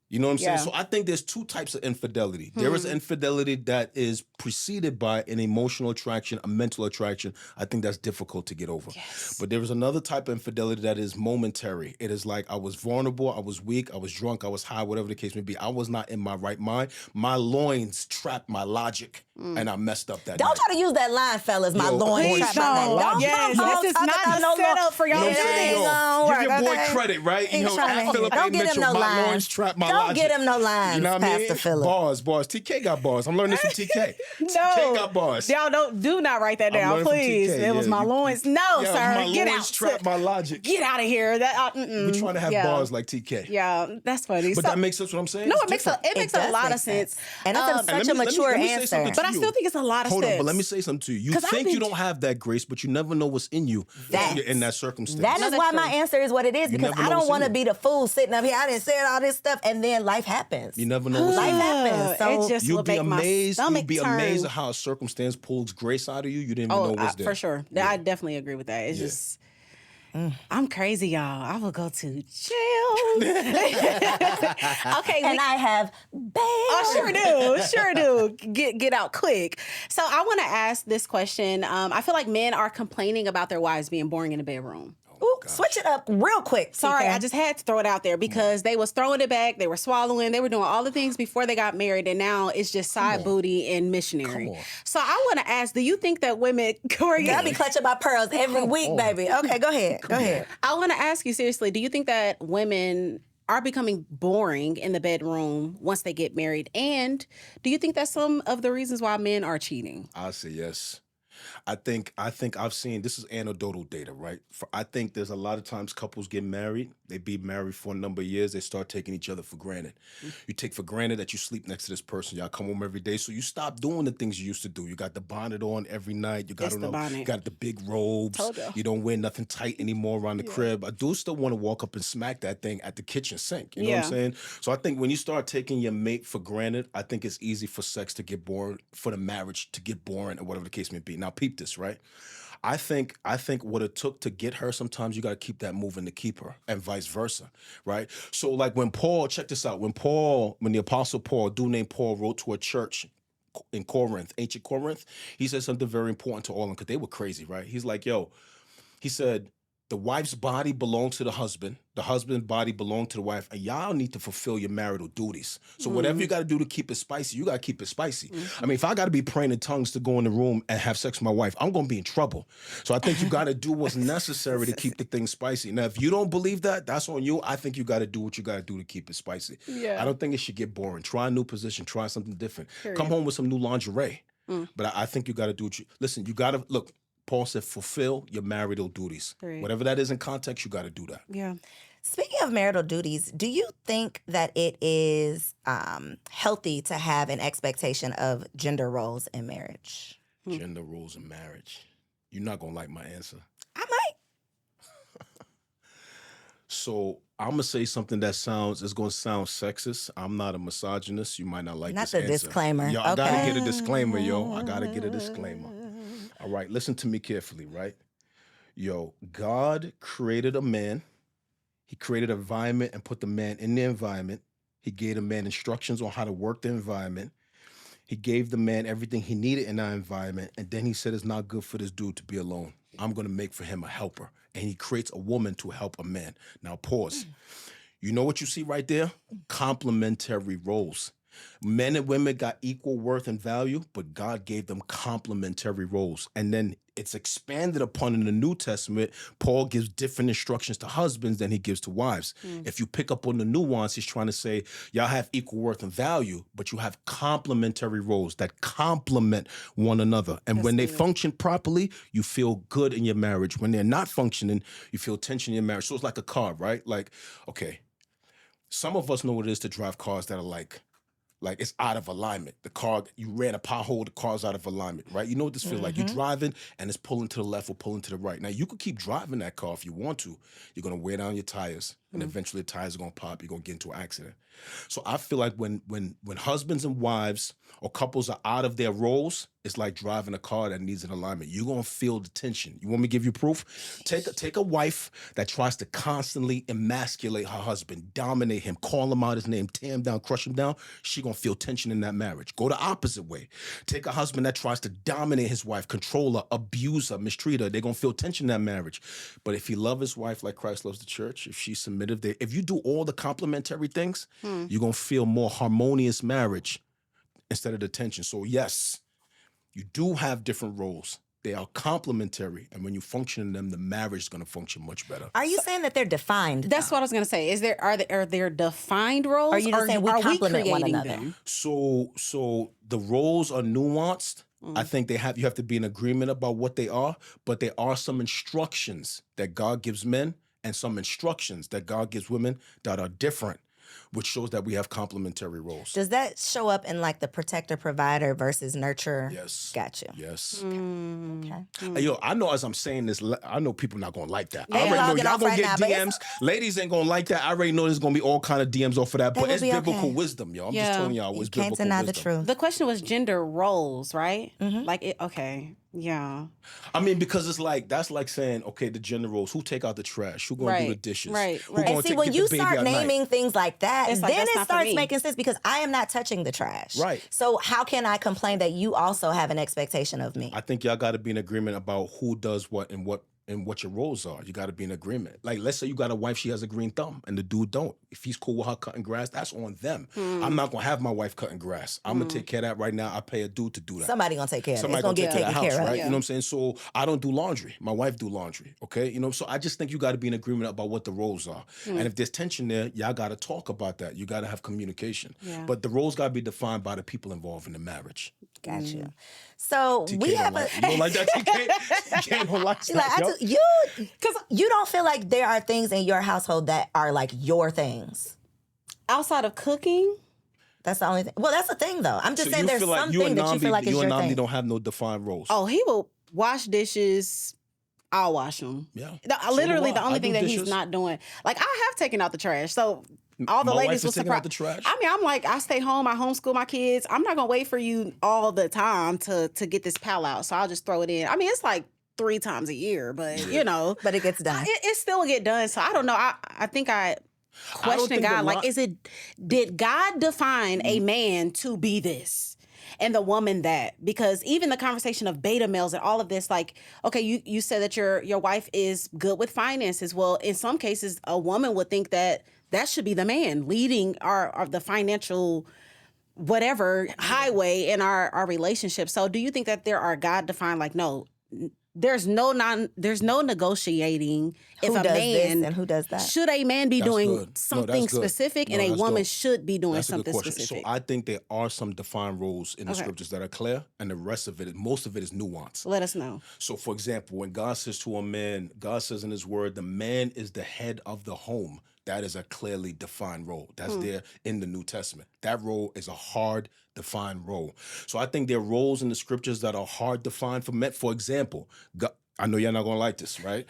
Speaker 3: You know what I'm saying? So I think there's two types of infidelity. There is infidelity that is preceded by an emotional attraction, a mental attraction. I think that's difficult to get over.
Speaker 2: Yes.
Speaker 3: But there is another type of infidelity that is momentary. It is like I was vulnerable, I was weak, I was drunk, I was high, whatever the case may be. I was not in my right mind. My loins trapped my logic, and I messed up that
Speaker 1: Don't
Speaker 3: night.
Speaker 1: try to use that line, fellas. My loins trapped my neck. Don't
Speaker 2: Yes,
Speaker 1: come home
Speaker 2: this is
Speaker 1: talking
Speaker 2: not
Speaker 1: about
Speaker 2: the
Speaker 1: no
Speaker 2: setup for y'all.
Speaker 3: You know what I'm saying?
Speaker 1: It ain't gonna
Speaker 3: Give
Speaker 1: work,
Speaker 3: your boy
Speaker 1: okay?
Speaker 3: credit, right?
Speaker 1: He's
Speaker 3: You know,
Speaker 1: trying to
Speaker 3: Philip
Speaker 1: don't
Speaker 3: A.
Speaker 1: get him
Speaker 3: Mitchell,
Speaker 1: no
Speaker 3: my
Speaker 1: lines.
Speaker 3: loins trapped my
Speaker 1: Don't
Speaker 3: logic.
Speaker 1: get him no lines,
Speaker 3: You know what I mean?
Speaker 1: Pastor Philip.
Speaker 3: Bars. TK got bars. I'm learning this from TK.
Speaker 2: No.
Speaker 3: TK got bars.
Speaker 2: Y'all do not write that down,
Speaker 3: learning from
Speaker 2: please.
Speaker 3: TK,
Speaker 2: It was my loins. No,
Speaker 3: Yeah,
Speaker 2: sir.
Speaker 3: my
Speaker 2: Get
Speaker 3: loins
Speaker 2: out.
Speaker 3: trapped my logic.
Speaker 2: Get out of here. That
Speaker 3: We're trying to have bars like TK.
Speaker 2: Yeah, that's funny.
Speaker 3: But that makes sense what I'm saying?
Speaker 2: No,
Speaker 3: It's
Speaker 2: it makes
Speaker 3: different.
Speaker 2: a lot of sense.
Speaker 1: And that's such a mature
Speaker 3: let me say
Speaker 1: answer.
Speaker 3: something to
Speaker 2: But I
Speaker 3: you.
Speaker 2: still think it's a lot of
Speaker 3: Hold
Speaker 2: steps.
Speaker 3: on, but let me say something to you. You
Speaker 2: 'Cause I've
Speaker 3: think
Speaker 2: been-
Speaker 3: you don't have that grace, but you never know what's in you if you're in that circumstance.
Speaker 1: That is
Speaker 2: that's
Speaker 1: why
Speaker 2: true.
Speaker 1: my answer is what it is, because
Speaker 3: never
Speaker 1: I
Speaker 3: know
Speaker 1: don't
Speaker 3: what's
Speaker 1: want to
Speaker 3: in
Speaker 1: be the fool sitting up here. I didn't say all this stuff, and then life happens.
Speaker 3: You never know what's
Speaker 1: Life
Speaker 3: in you.
Speaker 1: happens. So
Speaker 2: it just
Speaker 3: You'd
Speaker 2: would
Speaker 3: be
Speaker 2: make my
Speaker 3: amazed.
Speaker 2: stomach
Speaker 3: You'd be
Speaker 2: turn.
Speaker 3: amazed at how a circumstance pulls grace out of you. You didn't even know was there.
Speaker 2: For sure. I definitely agree with that. It's just, I'm crazy, y'all. I will go to jail. Okay,
Speaker 1: and I have bail.
Speaker 2: I sure do. Get out quick. So I want to ask this question. I feel like men are complaining about their wives being boring in the bedroom.
Speaker 1: Ooh, switch it up real quick.
Speaker 2: Sorry,
Speaker 1: TK.
Speaker 2: I just had to throw it out there because they was throwing it back, they were swallowing, they were doing all the things before they got married, and now it's just side booty and missionary.
Speaker 3: Come on.
Speaker 2: So I want to ask, do you think that women, Koereyelle,
Speaker 1: I be clutching my pearls every week, baby. Okay, go ahead. Go ahead.
Speaker 2: I want to ask you seriously, do you think that women are becoming boring in the bedroom once they get married? And do you think that's some of the reasons why men are cheating?
Speaker 3: I say yes. I think I've seen, this is anecdotal data, right? I think there's a lot of times couples get married, they be married for a number of years, they start taking each other for granted. You take for granted that you sleep next to this person, y'all come home every day, so you stop doing the things you used to do. You got the bonnet on every night, you got, you got the big robes, you don't wear nothing tight anymore around the crib. I do still want to walk up and smack that thing at the kitchen sink, you know what I'm saying? So I think when you start taking your mate for granted, I think it's easy for sex to get boring, for the marriage to get boring, or whatever the case may be. Now, peep this, right? I think what it took to get her, sometimes you got to keep that moving to keep her, and vice versa, right? So like when Paul, check this out, when the Apostle Paul, a dude named Paul, wrote to a church in Corinth, ancient Corinth, he said something very important to all of them, because they were crazy, right? He's like, yo, he said, the wife's body belongs to the husband's body belongs to the wife, and y'all need to fulfill your marital duties. So whatever you got to do to keep it spicy, you got to keep it spicy. I mean, if I got to be praying in tongues to go in the room and have sex with my wife, I'm going to be in trouble. So I think you got to do what's necessary to keep the thing spicy. Now, if you don't believe that, that's on you. I think you got to do what you got to do to keep it spicy. I don't think it should get boring. Try a new position. Try something different. Come home with some new lingerie. But I think you got to do what you... Listen, you got to... Look, Paul said, fulfill your marital duties. Whatever that is in context, you got to do that.
Speaker 2: Yeah.
Speaker 1: Speaking of marital duties, do you think that it is healthy to have an expectation of gender roles in marriage?
Speaker 3: Gender roles in marriage. You're not going to like my answer.
Speaker 1: I might.
Speaker 3: So I'm going to say something that it's going to sound sexist. I'm not a misogynist. You might not like this answer.
Speaker 1: Not the disclaimer.
Speaker 3: Yo, I got to get a disclaimer, yo. I got to get a disclaimer. All right, listen to me carefully, right? Yo, God created a man. He created an environment and put the man in the environment. He gave the man instructions on how to work the environment. He gave the man everything he needed in that environment. And then he said, it's not good for this dude to be alone. I'm going to make for him a helper. And he creates a woman to help a man. Now, pause. You know what you see right there? Complementary roles. Men and women got equal worth and value, but God gave them complementary roles. And then it's expanded upon in the New Testament. Paul gives different instructions to husbands than he gives to wives. If you pick up on the nuance, he's trying to say, y'all have equal worth and value, but you have complementary roles that complement one another. And when they function properly, you feel good in your marriage. When they're not functioning, you feel tension in your marriage. So it's like a car, right? Like, okay, some of us know what it is to drive cars that are like it's out of alignment. The car, you ran a pothole, the car's out of alignment, right? You know what this feels like. You're driving and it's pulling to the left or pulling to the right. Now, you could keep driving that car if you want to. You're going to wear down your tires and eventually the tires are going to pop. You're going to get into an accident. So I feel like when husbands and wives or couples are out of their roles, it's like driving a car that needs an alignment. You're going to feel the tension. You want me to give you proof? Take a wife that tries to constantly emasculate her husband, dominate him, call him out his name, tear him down, crush him down. She going to feel tension in that marriage. Go the opposite way. Take a husband that tries to dominate his wife, control her, abuse her, mistreat her. They're going to feel tension in that marriage. But if he loves his wife like Christ loves the church, if she's submissive, if you do all the complementary things, you're going to feel more harmonious marriage instead of the tension. So yes, you do have different roles. They are complementary. And when you function in them, the marriage is going to function much better.
Speaker 1: Are you saying that they're defined?
Speaker 2: That's what I was going to say. Are there defined roles?
Speaker 1: Or are you just saying we complement one another?
Speaker 2: Them?
Speaker 3: So the roles are nuanced. I think you have to be in agreement about what they are, but there are some instructions that God gives men and some instructions that God gives women that are different, which shows that we have complementary roles.
Speaker 1: Does that show up in like the protector, provider versus nurturer?
Speaker 3: Yes.
Speaker 1: Gotcha.
Speaker 3: Yes.
Speaker 1: Okay.
Speaker 3: Yo, I know as I'm saying this, I know people not gonna like that.
Speaker 1: They
Speaker 3: I already know
Speaker 1: logging
Speaker 3: y'all
Speaker 1: off
Speaker 3: gonna
Speaker 1: right
Speaker 3: get
Speaker 1: now, but
Speaker 3: DMs. Ladies ain't gonna like that. I already know there's gonna be all kind of DMs off of that,
Speaker 1: They
Speaker 3: but
Speaker 1: will
Speaker 3: it's
Speaker 1: be
Speaker 3: biblical
Speaker 1: okay.
Speaker 3: wisdom, yo. I'm
Speaker 2: Yeah.
Speaker 3: just telling y'all
Speaker 1: You
Speaker 3: it's
Speaker 1: can't
Speaker 3: biblical
Speaker 1: deny the
Speaker 3: wisdom.
Speaker 1: truth.
Speaker 2: The question was gender roles, right? Okay. Yeah.
Speaker 3: I mean, because it's like that's like saying, okay, the gender roles. Who take out the trash? Who gonna do the
Speaker 2: Right,
Speaker 3: dishes?
Speaker 2: right,
Speaker 3: Who
Speaker 2: right.
Speaker 3: gonna
Speaker 1: And see, when
Speaker 3: get
Speaker 1: you
Speaker 3: the baby
Speaker 1: start
Speaker 3: at night?
Speaker 1: naming things like that,
Speaker 2: It's like,
Speaker 1: then
Speaker 2: that's
Speaker 1: it
Speaker 2: not for
Speaker 1: starts
Speaker 2: me.
Speaker 1: making sense because I am not touching the trash.
Speaker 3: Right.
Speaker 1: So how can I complain that you also have an expectation of me?
Speaker 3: I think y'all got to be in agreement about who does what and what your roles are. You got to be in agreement. Like, let's say you got a wife, she has a green thumb, and the dude don't. If he's cool with her cutting grass, that's on them. I'm not gonna have my wife cutting grass. I'm gonna take care of that right now. I pay a dude to do that.
Speaker 1: Somebody gonna take care of it. It's
Speaker 3: Somebody
Speaker 1: gonna
Speaker 3: gonna
Speaker 1: get
Speaker 3: take care
Speaker 1: taken
Speaker 3: of the
Speaker 1: care
Speaker 3: house,
Speaker 1: of.
Speaker 3: right? You know what I'm saying? So I don't do laundry. My wife do laundry. Okay, you know. So I just think you got to be in agreement about what the roles are. And if there's tension there, y'all got to talk about that. You got to have communication.
Speaker 2: Yeah.
Speaker 3: But the roles got to be defined by the people involved in the marriage.
Speaker 1: Gotcha. So
Speaker 3: TK
Speaker 1: we
Speaker 3: don't
Speaker 1: have
Speaker 3: like, you don't like that, TK? TK don't like
Speaker 1: She's
Speaker 3: that,
Speaker 1: like,
Speaker 3: yo.
Speaker 1: because you don't feel like there are things in your household that are like your things.
Speaker 2: Outside of cooking,
Speaker 1: That's the only thing. Well, that's the thing though. I'm just
Speaker 3: So
Speaker 1: saying
Speaker 3: you
Speaker 1: there's
Speaker 3: feel like
Speaker 1: something that you feel like is
Speaker 3: you
Speaker 1: your
Speaker 3: and Namdi
Speaker 1: thing.
Speaker 3: don't have no defined roles.
Speaker 2: he will wash dishes. I'll wash them.
Speaker 3: Yeah.
Speaker 2: Literally,
Speaker 3: do
Speaker 2: the
Speaker 3: I.
Speaker 2: only
Speaker 3: I do
Speaker 2: thing that he's
Speaker 3: dishes.
Speaker 2: not doing. Like, I have taken out the trash. So all the
Speaker 3: My
Speaker 2: ladies
Speaker 3: wife is
Speaker 2: was
Speaker 3: taking out
Speaker 2: surprised.
Speaker 3: the trash?
Speaker 2: I mean, I'm like, I stay home, I homeschool my kids. I'm not gonna wait for you all the time to get this pal out. So I'll just throw it in. I mean, it's like 3 times a year, but you know,
Speaker 1: But it gets done.
Speaker 2: it still get done. So I don't know. I think I question
Speaker 3: think
Speaker 2: God.
Speaker 3: the
Speaker 2: Like, did God define a man to be this? And the woman that, because even the conversation of beta males and all of this, like, okay, you said that your wife is good with finances. Well, in some cases, a woman would think that should be the man leading our the financial whatever highway in our relationship. So do you think that there are God defined, like, no, there's no negotiating if
Speaker 1: Who
Speaker 2: a
Speaker 1: does this
Speaker 2: man
Speaker 1: and who does that?
Speaker 2: should a man be
Speaker 3: That's
Speaker 2: doing
Speaker 3: good. No,
Speaker 2: something
Speaker 3: that's good.
Speaker 2: specific
Speaker 3: No,
Speaker 2: and a
Speaker 3: that's
Speaker 2: woman
Speaker 3: dope.
Speaker 2: should be doing
Speaker 3: That's a good
Speaker 2: something
Speaker 3: question.
Speaker 2: specific?
Speaker 3: So I think there are some defined roles in the
Speaker 2: Okay.
Speaker 3: scriptures that are clear, and the rest of it, most of it is nuance.
Speaker 2: Let us know.
Speaker 3: So, for example, when God says to a man, God says in his word, the man is the head of the home. That is a clearly defined role. That's there in the New Testament. That role is a hard defined role. So I think there are roles in the scriptures that are hard defined for men. For example, God, I know you're not going to like this, right?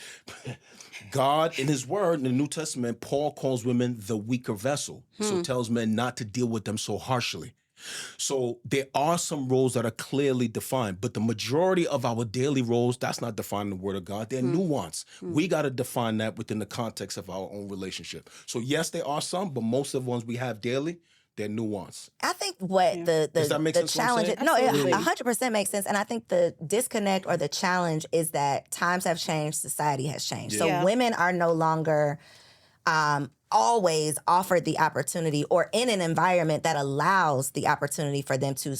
Speaker 3: God, in his word, in the New Testament, Paul calls women the weaker vessel. So tells men not to deal with them so harshly. So there are some roles that are clearly defined, but the majority of our daily roles, that's not defined in the Word of God. They're nuanced. We got to define that within the context of our own relationship. So yes, there are some, but most of the ones we have daily, they're nuanced.
Speaker 1: I think what
Speaker 3: Does that make
Speaker 1: the
Speaker 3: sense what I'm
Speaker 1: challenge
Speaker 3: saying?
Speaker 1: is, no, it
Speaker 2: Absolutely.
Speaker 1: 100% makes sense. And I think the disconnect or the challenge is that times have changed, society has changed.
Speaker 2: Yeah.
Speaker 1: So women are no longer always offered the opportunity or in an environment that allows the opportunity for them to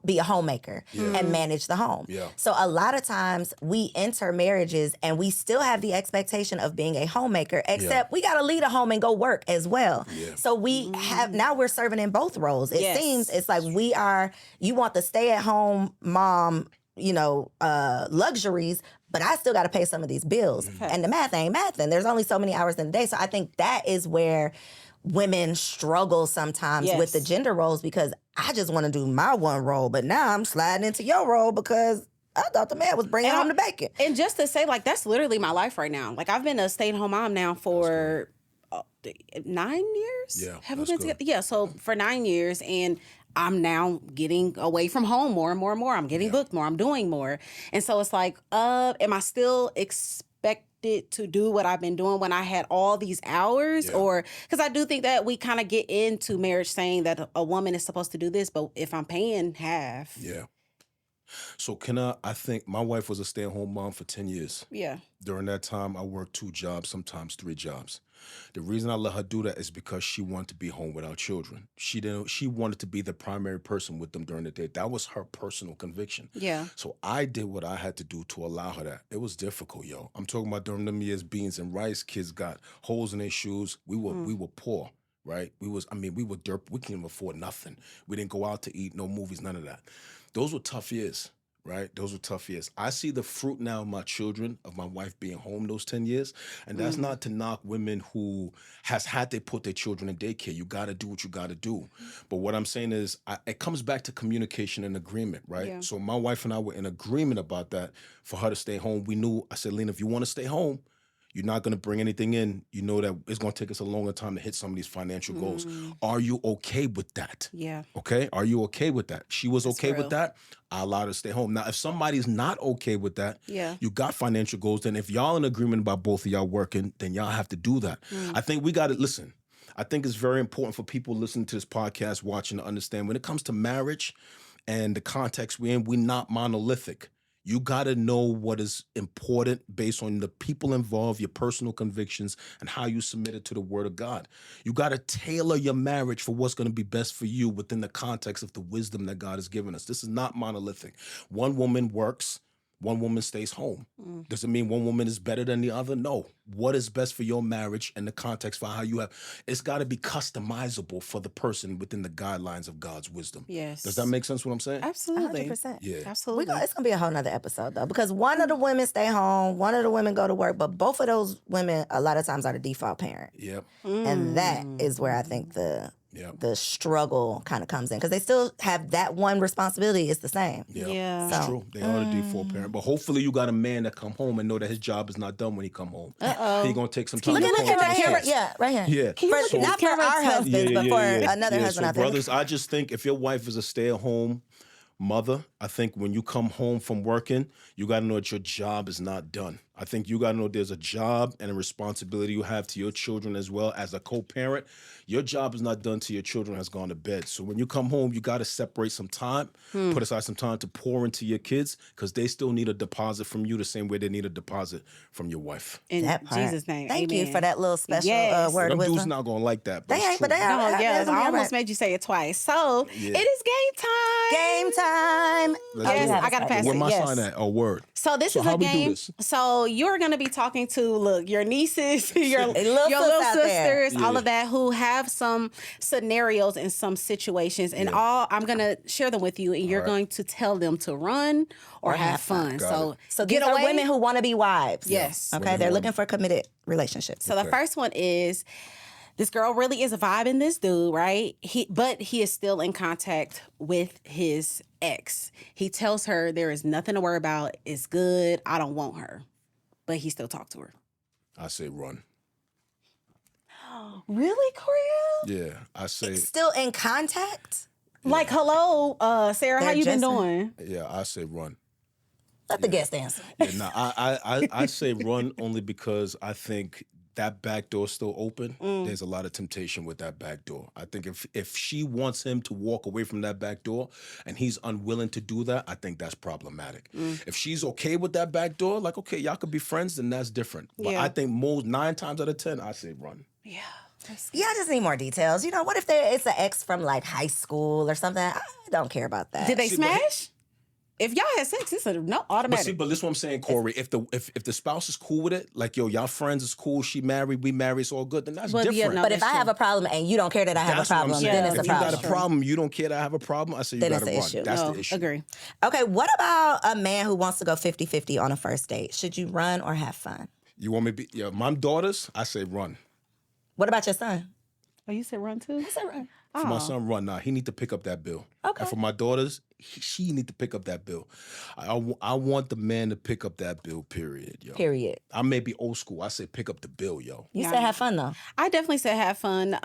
Speaker 1: be a homemaker and manage the home.
Speaker 3: Yeah.
Speaker 1: So a lot of times we enter marriages and we still have the expectation of being a homemaker, except we got to lead a home and go work as well.
Speaker 3: Yeah.
Speaker 1: So we have, now we're serving in both roles. It
Speaker 2: Yes.
Speaker 1: seems it's like you want the stay-at-home mom, luxuries, but I still got to pay some of these bills. And the math ain't mathing. There's only so many hours in the day. So I think that is where women struggle sometimes with the gender roles, because I just want to do my one role, but now I'm sliding into your role because I thought the man was bringing home the bacon.
Speaker 2: And just to say, like, that's literally my life right now. Like, I've been a stay-at-home mom now for 9 years.
Speaker 3: Yeah,
Speaker 2: Have we
Speaker 3: that's
Speaker 2: been
Speaker 3: good.
Speaker 2: together? Yeah, so for 9 years, and I'm now getting away from home more and more and more. I'm getting booked more. I'm doing more. And so it's like, am I still expected to do what I've been doing when I had all these hours?
Speaker 3: Yeah.
Speaker 2: Or, because I do think that we kind of get into marriage saying that a woman is supposed to do this, but if I'm paying half.
Speaker 3: Yeah. So I think my wife was a stay-at-home mom for 10 years.
Speaker 2: Yeah.
Speaker 3: During that time, I worked 2 jobs, sometimes 3 jobs. The reason I let her do that is because she wanted to be home with our children. She wanted to be the primary person with them during the day. That was her personal conviction.
Speaker 2: Yeah.
Speaker 3: So I did what I had to do to allow her that. It was difficult, yo. I'm talking about during them years, beans and rice, kids got holes in their shoes. We were poor, right? we were dirt. We couldn't afford nothing. We didn't go out to eat, no movies, none of that. Those were tough years. Right? Those were tough years. I see the fruit now of my children, of my wife being home those 10 years. And that's not to knock women who has had to put their children in daycare. You got to do what you got to do. But what I'm saying is it comes back to communication and agreement, right?
Speaker 2: Yeah.
Speaker 3: So my wife and I were in agreement about that for her to stay home. I said, Lena, if you want to stay home, you're not going to bring anything in. You know that it's going to take us a longer time to hit some of these financial goals. Are you okay with that?
Speaker 2: Yeah.
Speaker 3: Okay? Are you okay with that? She was okay
Speaker 2: real.
Speaker 3: with that. I allowed her to stay home. Now, if somebody's not okay with that, you got financial goals, then if y'all in agreement about both of y'all working, then y'all have to do that. I think we got to listen. I think it's very important for people listening to this podcast, watching, to understand when it comes to marriage and the context we're in, we're not monolithic. You got to know what is important based on the people involved, your personal convictions, and how you submit it to the Word of God. You got to tailor your marriage for what's going to be best for you within the context of the wisdom that God has given us. This is not monolithic. One woman works, one woman stays home. Does it mean one woman is better than the other? No. What is best for your marriage and the context for how you have, it's got to be customizable for the person within the guidelines of God's wisdom.
Speaker 2: Yes.
Speaker 3: Does that make sense what I'm saying?
Speaker 2: Absolutely.
Speaker 1: 100%.
Speaker 3: Yeah.
Speaker 2: Absolutely.
Speaker 1: It's going to be a whole nother episode, though, because one of the women stay home, one of the women go to work, but both of those women a lot of times are the default parent.
Speaker 3: Yep.
Speaker 1: And that is where I think the
Speaker 3: Yep.
Speaker 1: struggle kind of comes in, because they still have that one responsibility. It's the same.
Speaker 2: Yeah.
Speaker 3: It's true. They are the default parent. But hopefully you got a man that come home and know that his job is not done when he come home. He going to take some time
Speaker 1: Look
Speaker 3: to
Speaker 1: at
Speaker 3: call
Speaker 1: right
Speaker 3: his
Speaker 1: here.
Speaker 3: kids.
Speaker 1: Yeah, right here.
Speaker 3: Yeah.
Speaker 1: Not for our husbands, but for another husband
Speaker 3: So
Speaker 1: out there.
Speaker 3: brothers, I just think if your wife is a stay-at-home mother, I think when you come home from working, you got to know that your job is not done. I think you got to know there's a job and a responsibility you have to your children as well as a co-parent. Your job is not done till your children has gone to bed. So when you come home, you got to separate some time, put aside some time to pour into your kids, because they still need a deposit from you the same way they need a deposit from your wife.
Speaker 2: In
Speaker 1: That part.
Speaker 2: Jesus' name.
Speaker 1: Thank
Speaker 2: amen.
Speaker 1: you for that little special
Speaker 2: Yes.
Speaker 1: word
Speaker 3: Them
Speaker 1: of
Speaker 3: dudes
Speaker 1: wisdom.
Speaker 3: not going to like that, but
Speaker 1: They
Speaker 3: it's
Speaker 1: ain't, but
Speaker 3: true.
Speaker 1: they are.
Speaker 2: No, yes,
Speaker 1: They're gonna
Speaker 2: I
Speaker 1: be
Speaker 2: almost
Speaker 1: right.
Speaker 2: made you say it twice. So
Speaker 3: Yeah.
Speaker 2: it is game time.
Speaker 1: Game time.
Speaker 3: Let's
Speaker 2: Yes,
Speaker 3: do it.
Speaker 2: I gotta pass
Speaker 3: Where
Speaker 2: it.
Speaker 3: my
Speaker 2: Yes.
Speaker 3: sign at? Oh, word.
Speaker 2: So this
Speaker 3: So
Speaker 2: is
Speaker 3: how
Speaker 2: a
Speaker 3: we do
Speaker 2: game.
Speaker 3: this?
Speaker 2: So you're going to be talking to your nieces, your
Speaker 1: little
Speaker 2: little
Speaker 1: sis out there.
Speaker 2: sisters, all of that, who have some scenarios and some situations, and I'm going to share them with you, and you're
Speaker 3: right.
Speaker 2: going to tell them to run or have fun.
Speaker 3: Got
Speaker 2: So
Speaker 3: it.
Speaker 1: So these
Speaker 2: get
Speaker 1: are
Speaker 2: away.
Speaker 1: women who want to be wives.
Speaker 2: Yes.
Speaker 1: Okay,
Speaker 3: Women
Speaker 1: they're
Speaker 3: who
Speaker 1: looking for committed relationships.
Speaker 2: So the first one is, this girl really is vibing this dude, right? But he is still in contact with his ex. He tells her there is nothing to worry about. It's good. I don't want her. But he still talks to her.
Speaker 3: I say run.
Speaker 2: Really, Koereyelle?
Speaker 3: Yeah, I say
Speaker 1: Still in contact?
Speaker 2: Like, hello, Sarah, how you been doing?
Speaker 3: Yeah, I say run.
Speaker 1: Let the guest answer.
Speaker 3: Yeah, no, I say run only because I think that back door is still open. There's a lot of temptation with that back door. I think if she wants him to walk away from that back door and he's unwilling to do that, I think that's problematic. If she's okay with that back door, like, okay, y'all could be friends, then that's different. But I think 9 times out of 10, I say run.
Speaker 2: Yeah.
Speaker 1: Yeah, I just need more details. You know, what if it's an ex from like high school or something? I don't care about that.
Speaker 2: Did they smash? If y'all had sex, it's a no automatic.
Speaker 3: But this is what I'm saying, Corey. If the spouse is cool with it, like, yo, y'all friends is cool, she married, we married, it's all good, then that's different.
Speaker 2: Yeah, no,
Speaker 1: but if I have a problem and you don't care that I have a problem, then it's a problem.
Speaker 3: If you got a problem, you don't care that I have a problem, I say you got to run.
Speaker 1: Issue.
Speaker 3: That's the issue.
Speaker 2: Agree.
Speaker 1: Okay, what about a man who wants to go 50-50 on a first date? Should you run or have fun?
Speaker 3: You want me to be, my daughters, I say run.
Speaker 1: What about your son?
Speaker 2: Oh, you said run too?
Speaker 1: I said run.
Speaker 3: For my son, run. Nah, he need to pick up that bill.
Speaker 1: Okay.
Speaker 3: And for my daughters, she need to pick up that bill. I want the man to pick up that bill, period, yo.
Speaker 1: Period.
Speaker 3: I may be old school. I say pick up the bill, yo.
Speaker 1: You said have fun, though.
Speaker 2: I definitely said have fun.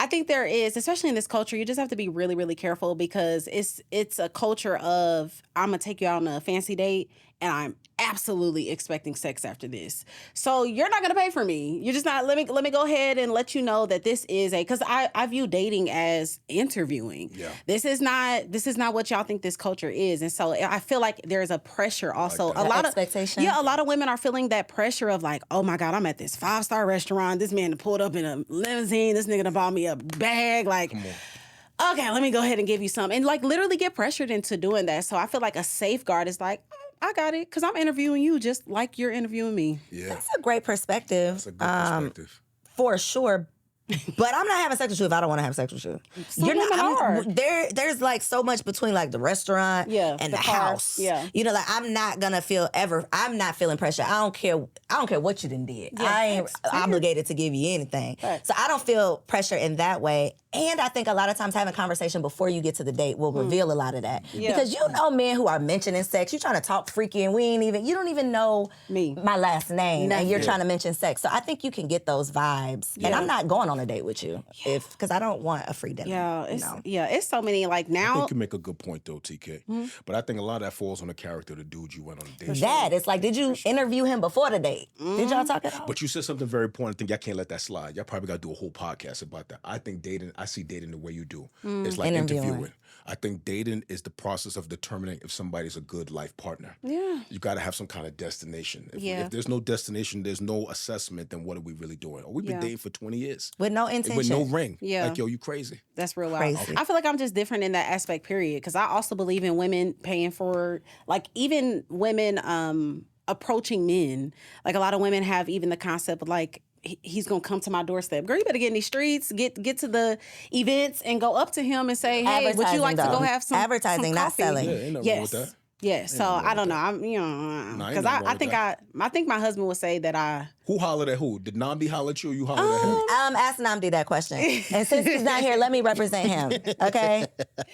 Speaker 2: I think there is, especially in this culture, you just have to be really, really careful because it's a culture of I'm going to take you out on a fancy date and I'm absolutely expecting sex after this. So you're not going to pay for me. You're just not, let me go ahead and let you know that this is because I view dating as interviewing.
Speaker 3: Yeah.
Speaker 2: This is not what y'all think this culture is. And so I feel like there's a pressure also.
Speaker 1: A lot of expectation.
Speaker 2: Yeah, a lot of women are feeling that pressure of like, oh my God, I'm at this 5-star restaurant. This man pulled up in a limousine. This nigga done bought me a bag. Like, okay, let me go ahead and give you some. And like literally get pressured into doing that. So I feel like a safeguard is like, I got it, because I'm interviewing you just like you're interviewing me.
Speaker 3: Yeah.
Speaker 1: That's a great perspective.
Speaker 3: That's a good perspective.
Speaker 1: For sure. But I'm not having sex with you if I don't want to have sex with you.
Speaker 2: Some women are.
Speaker 1: There's like so much between like the restaurant and the
Speaker 2: car,
Speaker 1: house.
Speaker 2: yeah.
Speaker 1: You know, like I'm not not feeling pressure. I don't care what you done did.
Speaker 2: Yeah,
Speaker 1: I ain't obligated to give you anything.
Speaker 2: Right.
Speaker 1: So I don't feel pressure in that way. And I think a lot of times having a conversation before you get to the date will reveal a lot of that.
Speaker 2: Yeah.
Speaker 1: Because you know men who are mentioning sex, you trying to talk freaky and you don't even know my last name and you're trying to mention sex. So I think you can get those vibes. And I'm not going on a date with you because I don't want a free dinner.
Speaker 2: Yeah, it's so many like now.
Speaker 3: I think you make a good point though, TK. But I think a lot of that falls on the character of the dude you went on a date with.
Speaker 1: It's like, did you interview him before the date? Did y'all talk at all?
Speaker 3: But you said something very important. I think y'all can't let that slide. Y'all probably got to do a whole podcast about that. I think I see dating the way you do. It's like interviewing. I think dating is the process of determining if somebody's a good life partner. Yeah. You got to have some kind of destination. If there's no destination, there's no assessment, then what are we really doing? Oh, we've been dating for 20 years.
Speaker 1: With no intention.
Speaker 3: With no ring.
Speaker 2: Yeah.
Speaker 3: Like, yo, you crazy.
Speaker 2: That's real wild.
Speaker 1: Crazy.
Speaker 2: I feel like I'm just different in that aspect, period. Because I also believe in women paying for, like, even women approaching men. Like, a lot of women have even the concept of, like, he's gonna come to my doorstep. Girl, you better get in these streets, get to the events, and go up to him and say, "Hey, would you like to go have some
Speaker 1: advertising,
Speaker 2: some
Speaker 1: not
Speaker 2: coffee?"
Speaker 1: selling?
Speaker 3: Yeah, ain't nothing wrong with that.
Speaker 2: Yeah, so I don't know. I'm because I think my husband would say that
Speaker 3: Who hollered at who? Did Namdi holler at you or you hollered at him?
Speaker 1: Ask Namdi that question. And since he's not here, let me represent him, okay?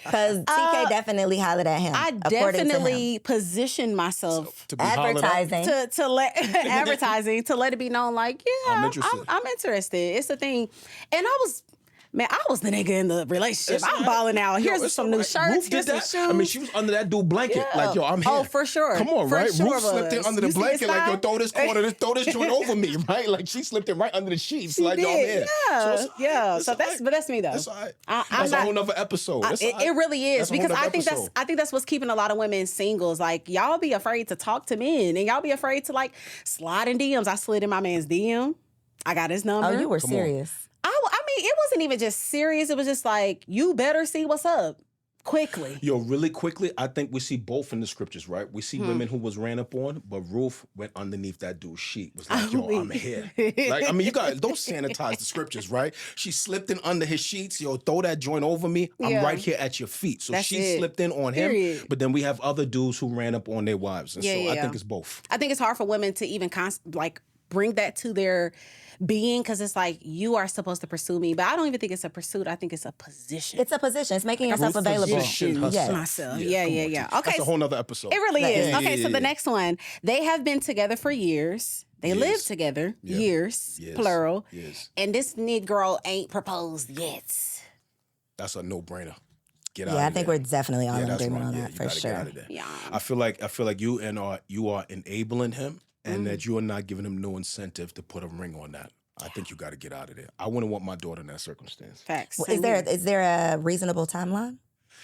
Speaker 1: Because TK definitely hollered at him.
Speaker 2: I definitely positioned myself
Speaker 3: To be hollered at?
Speaker 1: advertising.
Speaker 2: to let advertising to let it be known, like, yeah, I'm interested. It's a thing, and I was the nigga in the relationship. I'm balling out. Here's some new shirts.
Speaker 3: Ruth
Speaker 2: Here's
Speaker 3: did
Speaker 2: some
Speaker 3: that.
Speaker 2: shoes.
Speaker 3: I mean, she was under that dude blanket.
Speaker 2: Yeah.
Speaker 3: Like, yo, I'm here.
Speaker 2: Oh, for sure.
Speaker 3: Come on,
Speaker 2: For
Speaker 3: right?
Speaker 2: sure
Speaker 3: Ruth slipped in
Speaker 2: was.
Speaker 3: under the
Speaker 2: You see
Speaker 3: blanket.
Speaker 2: his
Speaker 3: Like, yo,
Speaker 2: style?
Speaker 3: throw this corner, throw this joint over me, right? Like, she slipped it right under the sheets. Like, yo, I'm here.
Speaker 2: Yeah.
Speaker 3: It's
Speaker 2: So
Speaker 3: all right.
Speaker 2: that's me though.
Speaker 3: That's all right.
Speaker 2: I'm
Speaker 3: That's a
Speaker 2: not-
Speaker 3: whole nother episode. That's all right.
Speaker 2: It really is,
Speaker 3: That's a whole
Speaker 2: because
Speaker 3: nother
Speaker 2: I think that's what's keeping a lot of women singles. Like, y'all be afraid to talk to men, and y'all be afraid to like slide in DMs. I slid in my man's DM. I got his number.
Speaker 1: Oh, you were serious.
Speaker 2: I mean, it wasn't even just serious. It was just like, you better see what's up quickly.
Speaker 3: Yo, really quickly, I think we see both in the scriptures, right? We see women who was ran up on, but Ruth went underneath that dude's sheet. Was like, yo, I'm here. Like, I mean, you guys don't sanitize the scriptures, right? She slipped in under his sheets. Yo, throw that joint over me. I'm right here at your feet. So
Speaker 2: That's
Speaker 3: she
Speaker 2: it.
Speaker 3: slipped in on him.
Speaker 2: Period.
Speaker 3: But then we have other dudes who ran up on their wives. And so I think it's both.
Speaker 2: I think it's hard for women to even bring that to their being, because it's like, you are supposed to pursue me, but I don't even think it's a pursuit. I think it's a position.
Speaker 1: It's a position. It's making yourself available.
Speaker 3: Position herself.
Speaker 1: Yes.
Speaker 2: Myself.
Speaker 3: come
Speaker 2: Yeah.
Speaker 3: on,
Speaker 2: Okay.
Speaker 3: That's a whole nother episode.
Speaker 2: It really is.
Speaker 3: Yeah,
Speaker 2: Okay,
Speaker 3: yeah,
Speaker 2: so the
Speaker 3: yeah.
Speaker 2: next one, they have been together for years. They live together, years,
Speaker 3: Yes.
Speaker 2: plural.
Speaker 3: Yes.
Speaker 2: And this girl ain't proposed yet.
Speaker 3: That's a no-brainer. Get out
Speaker 1: Yeah, I
Speaker 3: of
Speaker 1: think
Speaker 3: there.
Speaker 1: we're definitely all in
Speaker 3: that's
Speaker 1: agreement
Speaker 3: right.
Speaker 1: on
Speaker 3: Yeah,
Speaker 1: that
Speaker 3: you
Speaker 1: for
Speaker 3: gotta
Speaker 1: sure.
Speaker 3: Get out of there.
Speaker 2: Yeah.
Speaker 3: I feel like you are enabling him, and that you are not giving him no incentive to put a ring on that. I think you got to get out of there. I wouldn't want my daughter in that circumstance.
Speaker 2: Facts.
Speaker 1: Well,
Speaker 2: Same here.
Speaker 1: is there a reasonable timeline?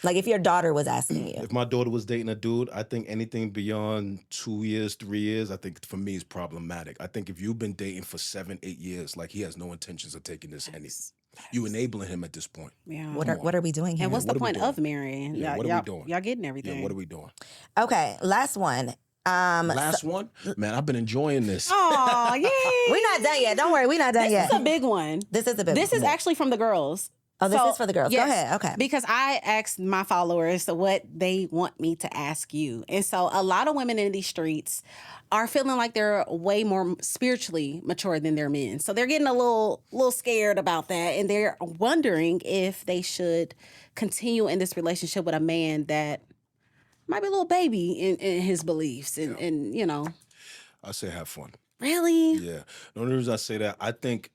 Speaker 1: Like if your daughter was asking you.
Speaker 3: If my daughter was dating a dude, I think anything beyond 2 years, 3 years, I think for me is problematic. I think if you've been dating for 7, 8 years, like he has no intentions of taking this any. You enabling him at this point.
Speaker 2: Yeah.
Speaker 1: What are we doing here?
Speaker 2: And what's the
Speaker 3: what are we
Speaker 2: point
Speaker 3: doing?
Speaker 2: of marrying?
Speaker 3: Yeah, what are we doing?
Speaker 2: Y'all getting everything.
Speaker 3: Yeah, what are we doing?
Speaker 1: Okay, last one.
Speaker 3: Last one? Man, I've been enjoying this.
Speaker 2: Oh, yay.
Speaker 1: We're not done yet. Don't worry, we're not done
Speaker 2: This
Speaker 1: yet.
Speaker 2: is a big one.
Speaker 1: This is a big
Speaker 2: This
Speaker 1: one.
Speaker 2: is actually from the girls.
Speaker 1: Oh, this is for the girls.
Speaker 2: yes,
Speaker 1: Go ahead. Okay.
Speaker 2: Because I asked my followers what they want me to ask you. And so a lot of women in these streets are feeling like they're way more spiritually mature than their men. So they're getting a little scared about that. And they're wondering if they should continue in this relationship with a man that might be a little baby in his beliefs. And you know.
Speaker 3: I say have fun.
Speaker 2: Really?
Speaker 3: Yeah. The only reason I say that, I think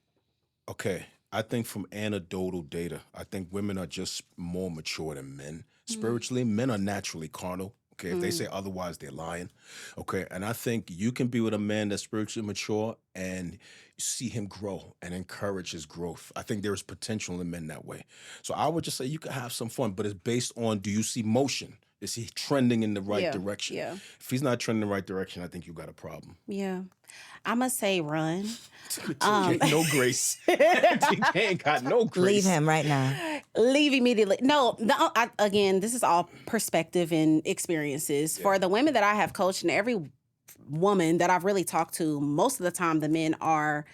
Speaker 3: from anecdotal data, I think women are just more mature than men. Spiritually, men are naturally carnal. Okay, if they say otherwise, they're lying. Okay, and I think you can be with a man that's spiritually mature and see him grow and encourage his growth. I think there is potential in men that way. So I would just say you can have some fun, but it's based on, do you see motion? Is he trending in the right direction?
Speaker 2: Yeah.
Speaker 3: If he's not trending in the right direction, I think you got a problem.
Speaker 2: Yeah. I must say run.
Speaker 3: TK, no grace. TK ain't got no grace.
Speaker 1: Leave him right now.
Speaker 2: Leave immediately. No, again, this is all perspective and experiences. For the women that I have coached and every woman that I've really talked to, most of the time the men are,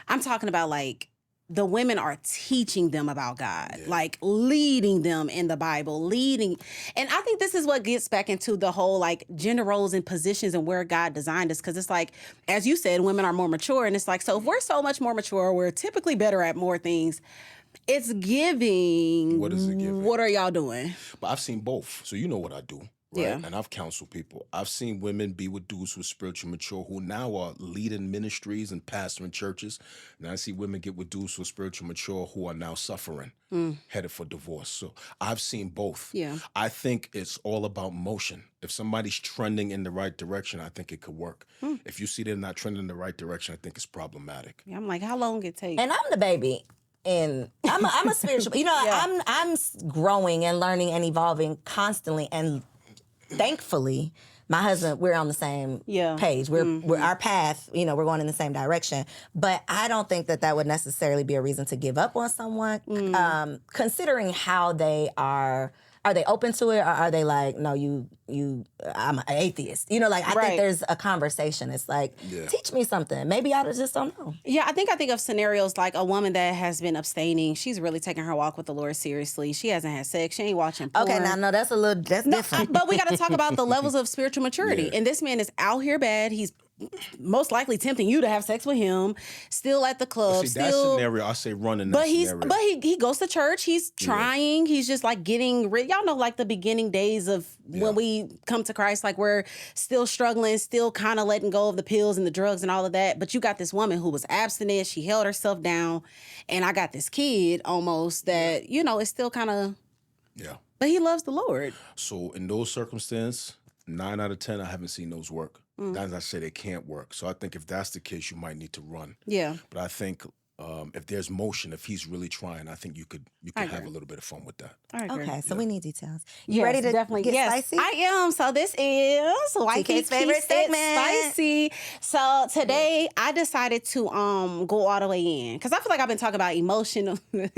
Speaker 2: I'm talking about like, the women are teaching them about God, like leading them in the Bible, leading. And I think this is what gets back into the whole like gender roles and positions and where God designed us. Cause it's like, as you said, women are more mature. And it's like, so if we're so much more mature, we're typically better at more things. It's giving.
Speaker 3: What is it giving?
Speaker 2: What are y'all doing?
Speaker 3: But I've seen both. So you know what I do. Right?
Speaker 2: Yeah.
Speaker 3: And I've counseled people. I've seen women be with dudes who are spiritually mature, who now are leading ministries and pastoring churches. And I see women get with dudes who are spiritually mature, who are now suffering, headed for divorce. So I've seen both.
Speaker 2: Yeah.
Speaker 3: I think it's all about motion. If somebody's trending in the right direction, I think it could work. If you see they're not trending in the right direction, I think it's problematic.
Speaker 2: Yeah, I'm like, how long it take?
Speaker 1: And I'm the baby. And I'm a spiritual, I'm growing and learning and evolving constantly. And thankfully, my husband, we're on the same page. We're our path, we're going in the same direction. But I don't think that would necessarily be a reason to give up on someone, considering how they are. Are they open to it, or are they like, no, I'm an atheist? I think there's a conversation. It's like, teach me something. Maybe I just don't know.
Speaker 2: Yeah, I think of scenarios like a woman that has been abstaining. She's really taking her walk with the Lord seriously. She hasn't had sex. She ain't watching porn.
Speaker 1: Okay, now, no, that's different.
Speaker 2: But we got to talk about the levels of spiritual maturity.
Speaker 3: Yeah.
Speaker 2: And this man is out here bad. He's most likely tempting you to have sex with him. Still at the club.
Speaker 3: See, that scenario, I say run in that scenario.
Speaker 2: But he goes to church. He's trying. He's just like getting rid. Y'all know, like the beginning days of when we come to Christ, like we're still struggling, still kind of letting go of the pills and the drugs and all of that. But you got this woman who was abstinent. She held herself down, and I got this kid almost that is still kind of.
Speaker 3: Yeah.
Speaker 2: But he loves the Lord.
Speaker 3: So in those circumstances, 9 out of 10, I haven't seen those work. As I say, they can't work. So I think if that's the case, you might need to run.
Speaker 2: Yeah.
Speaker 3: But I think if there's motion, if he's really trying, I think you could have a little bit of fun with that.
Speaker 2: I agree.
Speaker 1: Okay, so we need details. You ready to get spicy?
Speaker 2: I am. So this is
Speaker 1: TK's favorite segment.
Speaker 2: Spicy. So today I decided to go all the way in because I feel like I've been talking about emotional
Speaker 1: With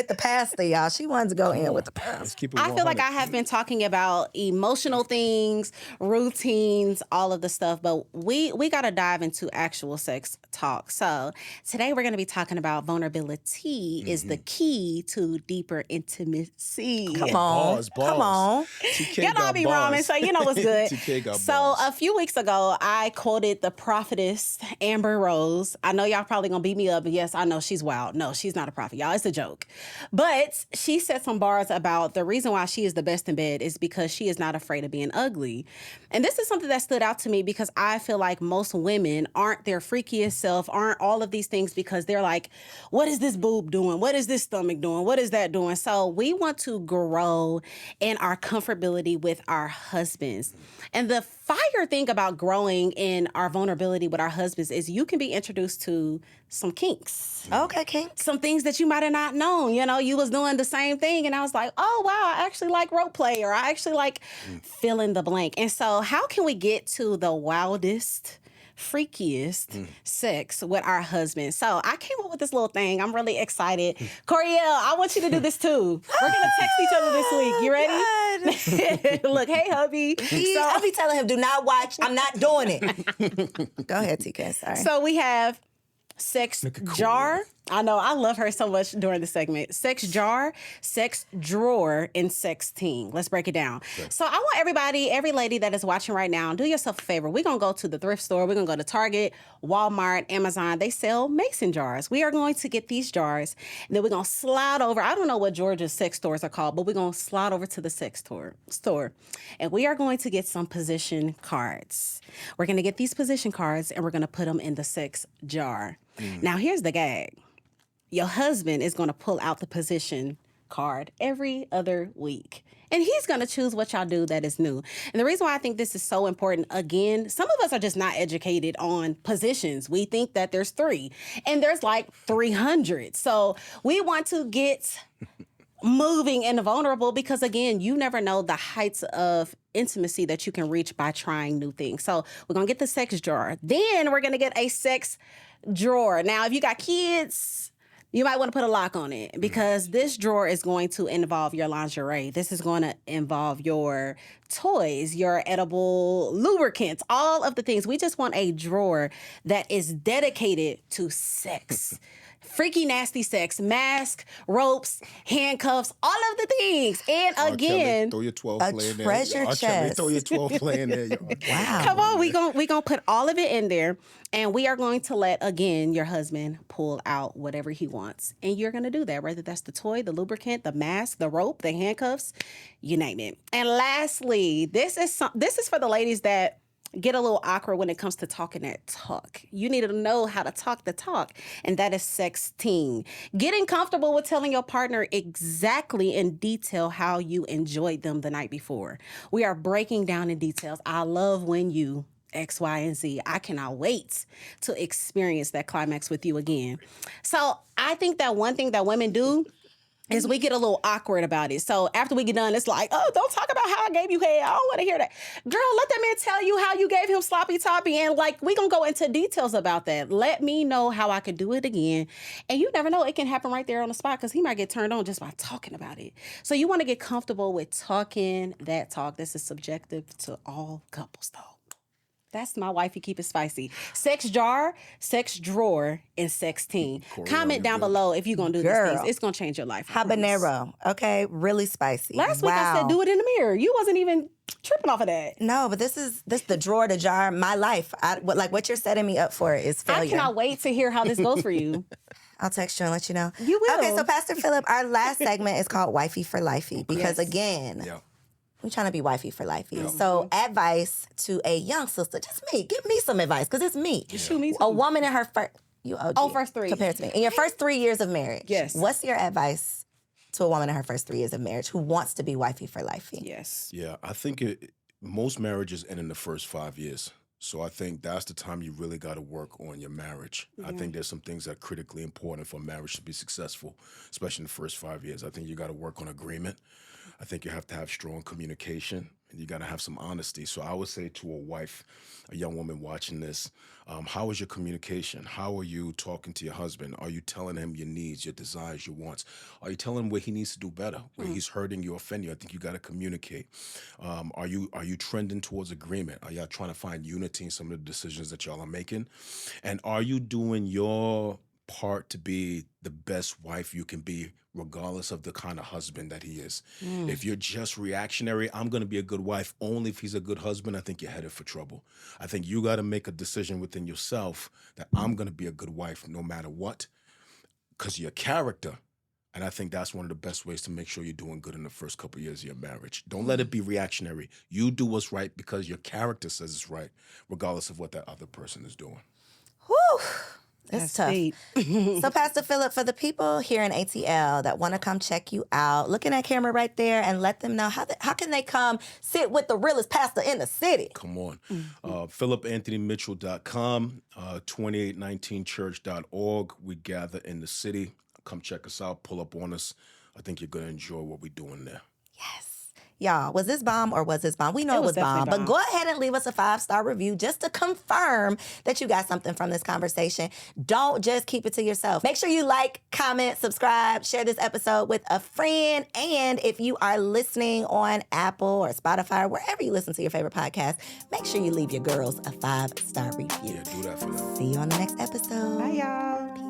Speaker 1: the pastor, y'all. She wanted to go in with the pastor.
Speaker 3: Let's keep it
Speaker 2: I feel like
Speaker 3: 100.
Speaker 2: I have been talking about emotional things, routines, all of the stuff, but we got to dive into actual sex talk. So today we're going to be talking about vulnerability is the key to deeper intimacy.
Speaker 1: Come on.
Speaker 3: Bars.
Speaker 1: Come on.
Speaker 3: TK
Speaker 2: Y'all know I
Speaker 3: got
Speaker 2: be
Speaker 3: bars.
Speaker 2: rhyming, so you know what's good.
Speaker 3: TK got
Speaker 2: So
Speaker 3: bars.
Speaker 2: a few weeks ago, I quoted the prophetess, Amber Rose. I know y'all probably gonna beat me up, but yes, I know she's wild. No, she's not a prophet, y'all. It's a joke. But she said some bars about the reason why she is the best in bed is because she is not afraid of being ugly. And this is something that stood out to me because I feel like most women aren't their freakiest self, aren't all of these things because they're like, what is this boob doing? What is this stomach doing? What is that doing? So we want to grow in our comfortability with our husbands. And the fire thing about growing in our vulnerability with our husbands is you can be introduced to some kinks.
Speaker 1: Okay, kinks.
Speaker 2: Some things that you might have not known. You know, you was doing the same thing and I was like, oh, wow, I actually like rope play or I actually like fill in the blank. And so how can we get to the wildest, freakiest sex with our husband? So I came up with this little thing. I'm really excited. Koereyelle, I want you to do this too. We're going to text each other this week. You ready? Look, hey, hubby.
Speaker 1: I'll be telling him, do not watch. I'm not doing it. Go ahead, TK. Sorry.
Speaker 2: So we have sex jar. I know, I love her so much during the segment. Sex jar, sex drawer, and sexting. Let's break it down. Okay. So I want everybody, every lady that is watching right now, do yourself a favor. We're going to go to the thrift store. We're going to go to Target, Walmart, Amazon. They sell mason jars. We are going to get these jars, and then we're going to slide over. I don't know what Georgia's sex stores are called, but we're going to slide over to the sex store. And we are going to get some position cards. We're going to get these position cards, and we're going to put them in the sex jar. Now, here's the gag. Your husband is going to pull out the position card every other week. And he's going to choose what y'all do that is new. And the reason why I think this is so important, again, some of us are just not educated on positions. We think that there's 3, and there's like 300. So we want to get moving and vulnerable because, again, you never know the heights of intimacy that you can reach by trying new things. So we're going to get the sex jar. Then we're going to get a sex drawer. Now, if you got kids, you might want to put a lock on it because this drawer is going to involve your lingerie. This is going to involve your toys, your edible lubricants, all of the things. We just want a drawer that is dedicated to sex. Freaky, nasty sex, mask, ropes, handcuffs, all of the things. And again,
Speaker 3: throw your 12 play in there.
Speaker 1: Treasure chest.
Speaker 3: Throw your 12 play in there.
Speaker 1: Wow.
Speaker 2: Come on, we gonna put all of it in there, and we are going to let, again, your husband pull out whatever he wants. And you're gonna do that, whether that's the toy, the lubricant, the mask, the rope, the handcuffs, you name it. And lastly, this is for the ladies that get a little awkward when it comes to talking that talk. You need to know how to talk the talk, and that is sexting. Getting comfortable with telling your partner exactly in detail how you enjoyed them the night before. We are breaking down in details. I love when you X, Y, and Z. I cannot wait to experience that climax with you again. So I think that one thing that women do is we get a little awkward about it. So after we get done, it's like, oh, don't talk about how I gave you head. I don't want to hear that. Girl, let that man tell you how you gave him sloppy toppy. And like, we gonna go into details about that. Let me know how I could do it again. And you never know, it can happen right there on the spot because he might get turned on just by talking about it. So you want to get comfortable with talking that talk. This is subjective to all couples though. That's my wifey, keep it spicy. Sex jar, sex drawer, and sexting. Comment down below if you're going to do these things. It's going to change your life.
Speaker 1: Habanero, okay? Really spicy.
Speaker 2: Last week I said do it in the mirror. You wasn't even tripping off of that.
Speaker 1: No, but this the drawer, the jar, my life. What you're setting me up for is failure.
Speaker 2: I cannot wait to hear how this goes for you.
Speaker 1: I'll text you and let you know.
Speaker 2: You will.
Speaker 1: Okay, so Pastor Philip, our last segment is called Wifey for Lifey because again, we're trying to be wifey for lifey. Yeah. So advice to a young sister, just me. Give me some advice because it's me.
Speaker 2: Shoot me.
Speaker 1: A woman in her first,
Speaker 2: first 3.
Speaker 1: Compared to me. In your first 3 years of marriage.
Speaker 2: Yes.
Speaker 1: What's your advice to a woman in her first 3 years of marriage who wants to be wifey for lifey?
Speaker 2: Yes.
Speaker 3: Yeah, I think most marriages end in the first 5 years. So I think that's the time you really got to work on your marriage. I think there's some things that are critically important for marriage to be successful, especially in the first 5 years. I think you got to work on agreement. I think you have to have strong communication, and you got to have some honesty. So I would say to a wife, a young woman watching this, how is your communication? How are you talking to your husband? Are you telling him your needs, your desires, your wants? Are you telling him where he needs to do better, where he's hurting you, offending you? I think you got to communicate. Are you trending towards agreement? Are y'all trying to find unity in some of the decisions that y'all are making? And are you doing your part to be the best wife you can be, regardless of the kind of husband that he is. If you're just reactionary, I'm going to be a good wife only if he's a good husband, I think you're headed for trouble. I think you got to make a decision within yourself that I'm going to be a good wife no matter what, because your character. And I think that's one of the best ways to make sure you're doing good in the first couple of years of your marriage. Don't let it be reactionary. You do what's right because your character says it's right, regardless of what that other person is doing.
Speaker 1: Whew. It's tough.
Speaker 2: deep.
Speaker 1: So, Pastor Philip, for the people here in ATL that want to come check you out, look in that camera right there and let them know how can they come sit with the realest pastor in the city?
Speaker 3: Come on. PhilipAnthonyMitchell.com, 2819church.org. We gather in the city. Come check us out. Pull up on us. I think you're going to enjoy what we're doing there.
Speaker 1: Yes. Y'all, was this bomb or was this bomb? We know it was bomb, but go ahead and leave us a 5-star review just to confirm that you got something from this conversation. Don't just keep it to yourself. Make sure you like, comment, subscribe, share this episode with a friend. And if you are listening on Apple or Spotify or wherever you listen to your favorite podcast, make sure you leave your girls a 5-star review.
Speaker 3: Yeah, do that for them.
Speaker 1: See you on the next episode.
Speaker 2: Bye, y'all.
Speaker 1: Peace.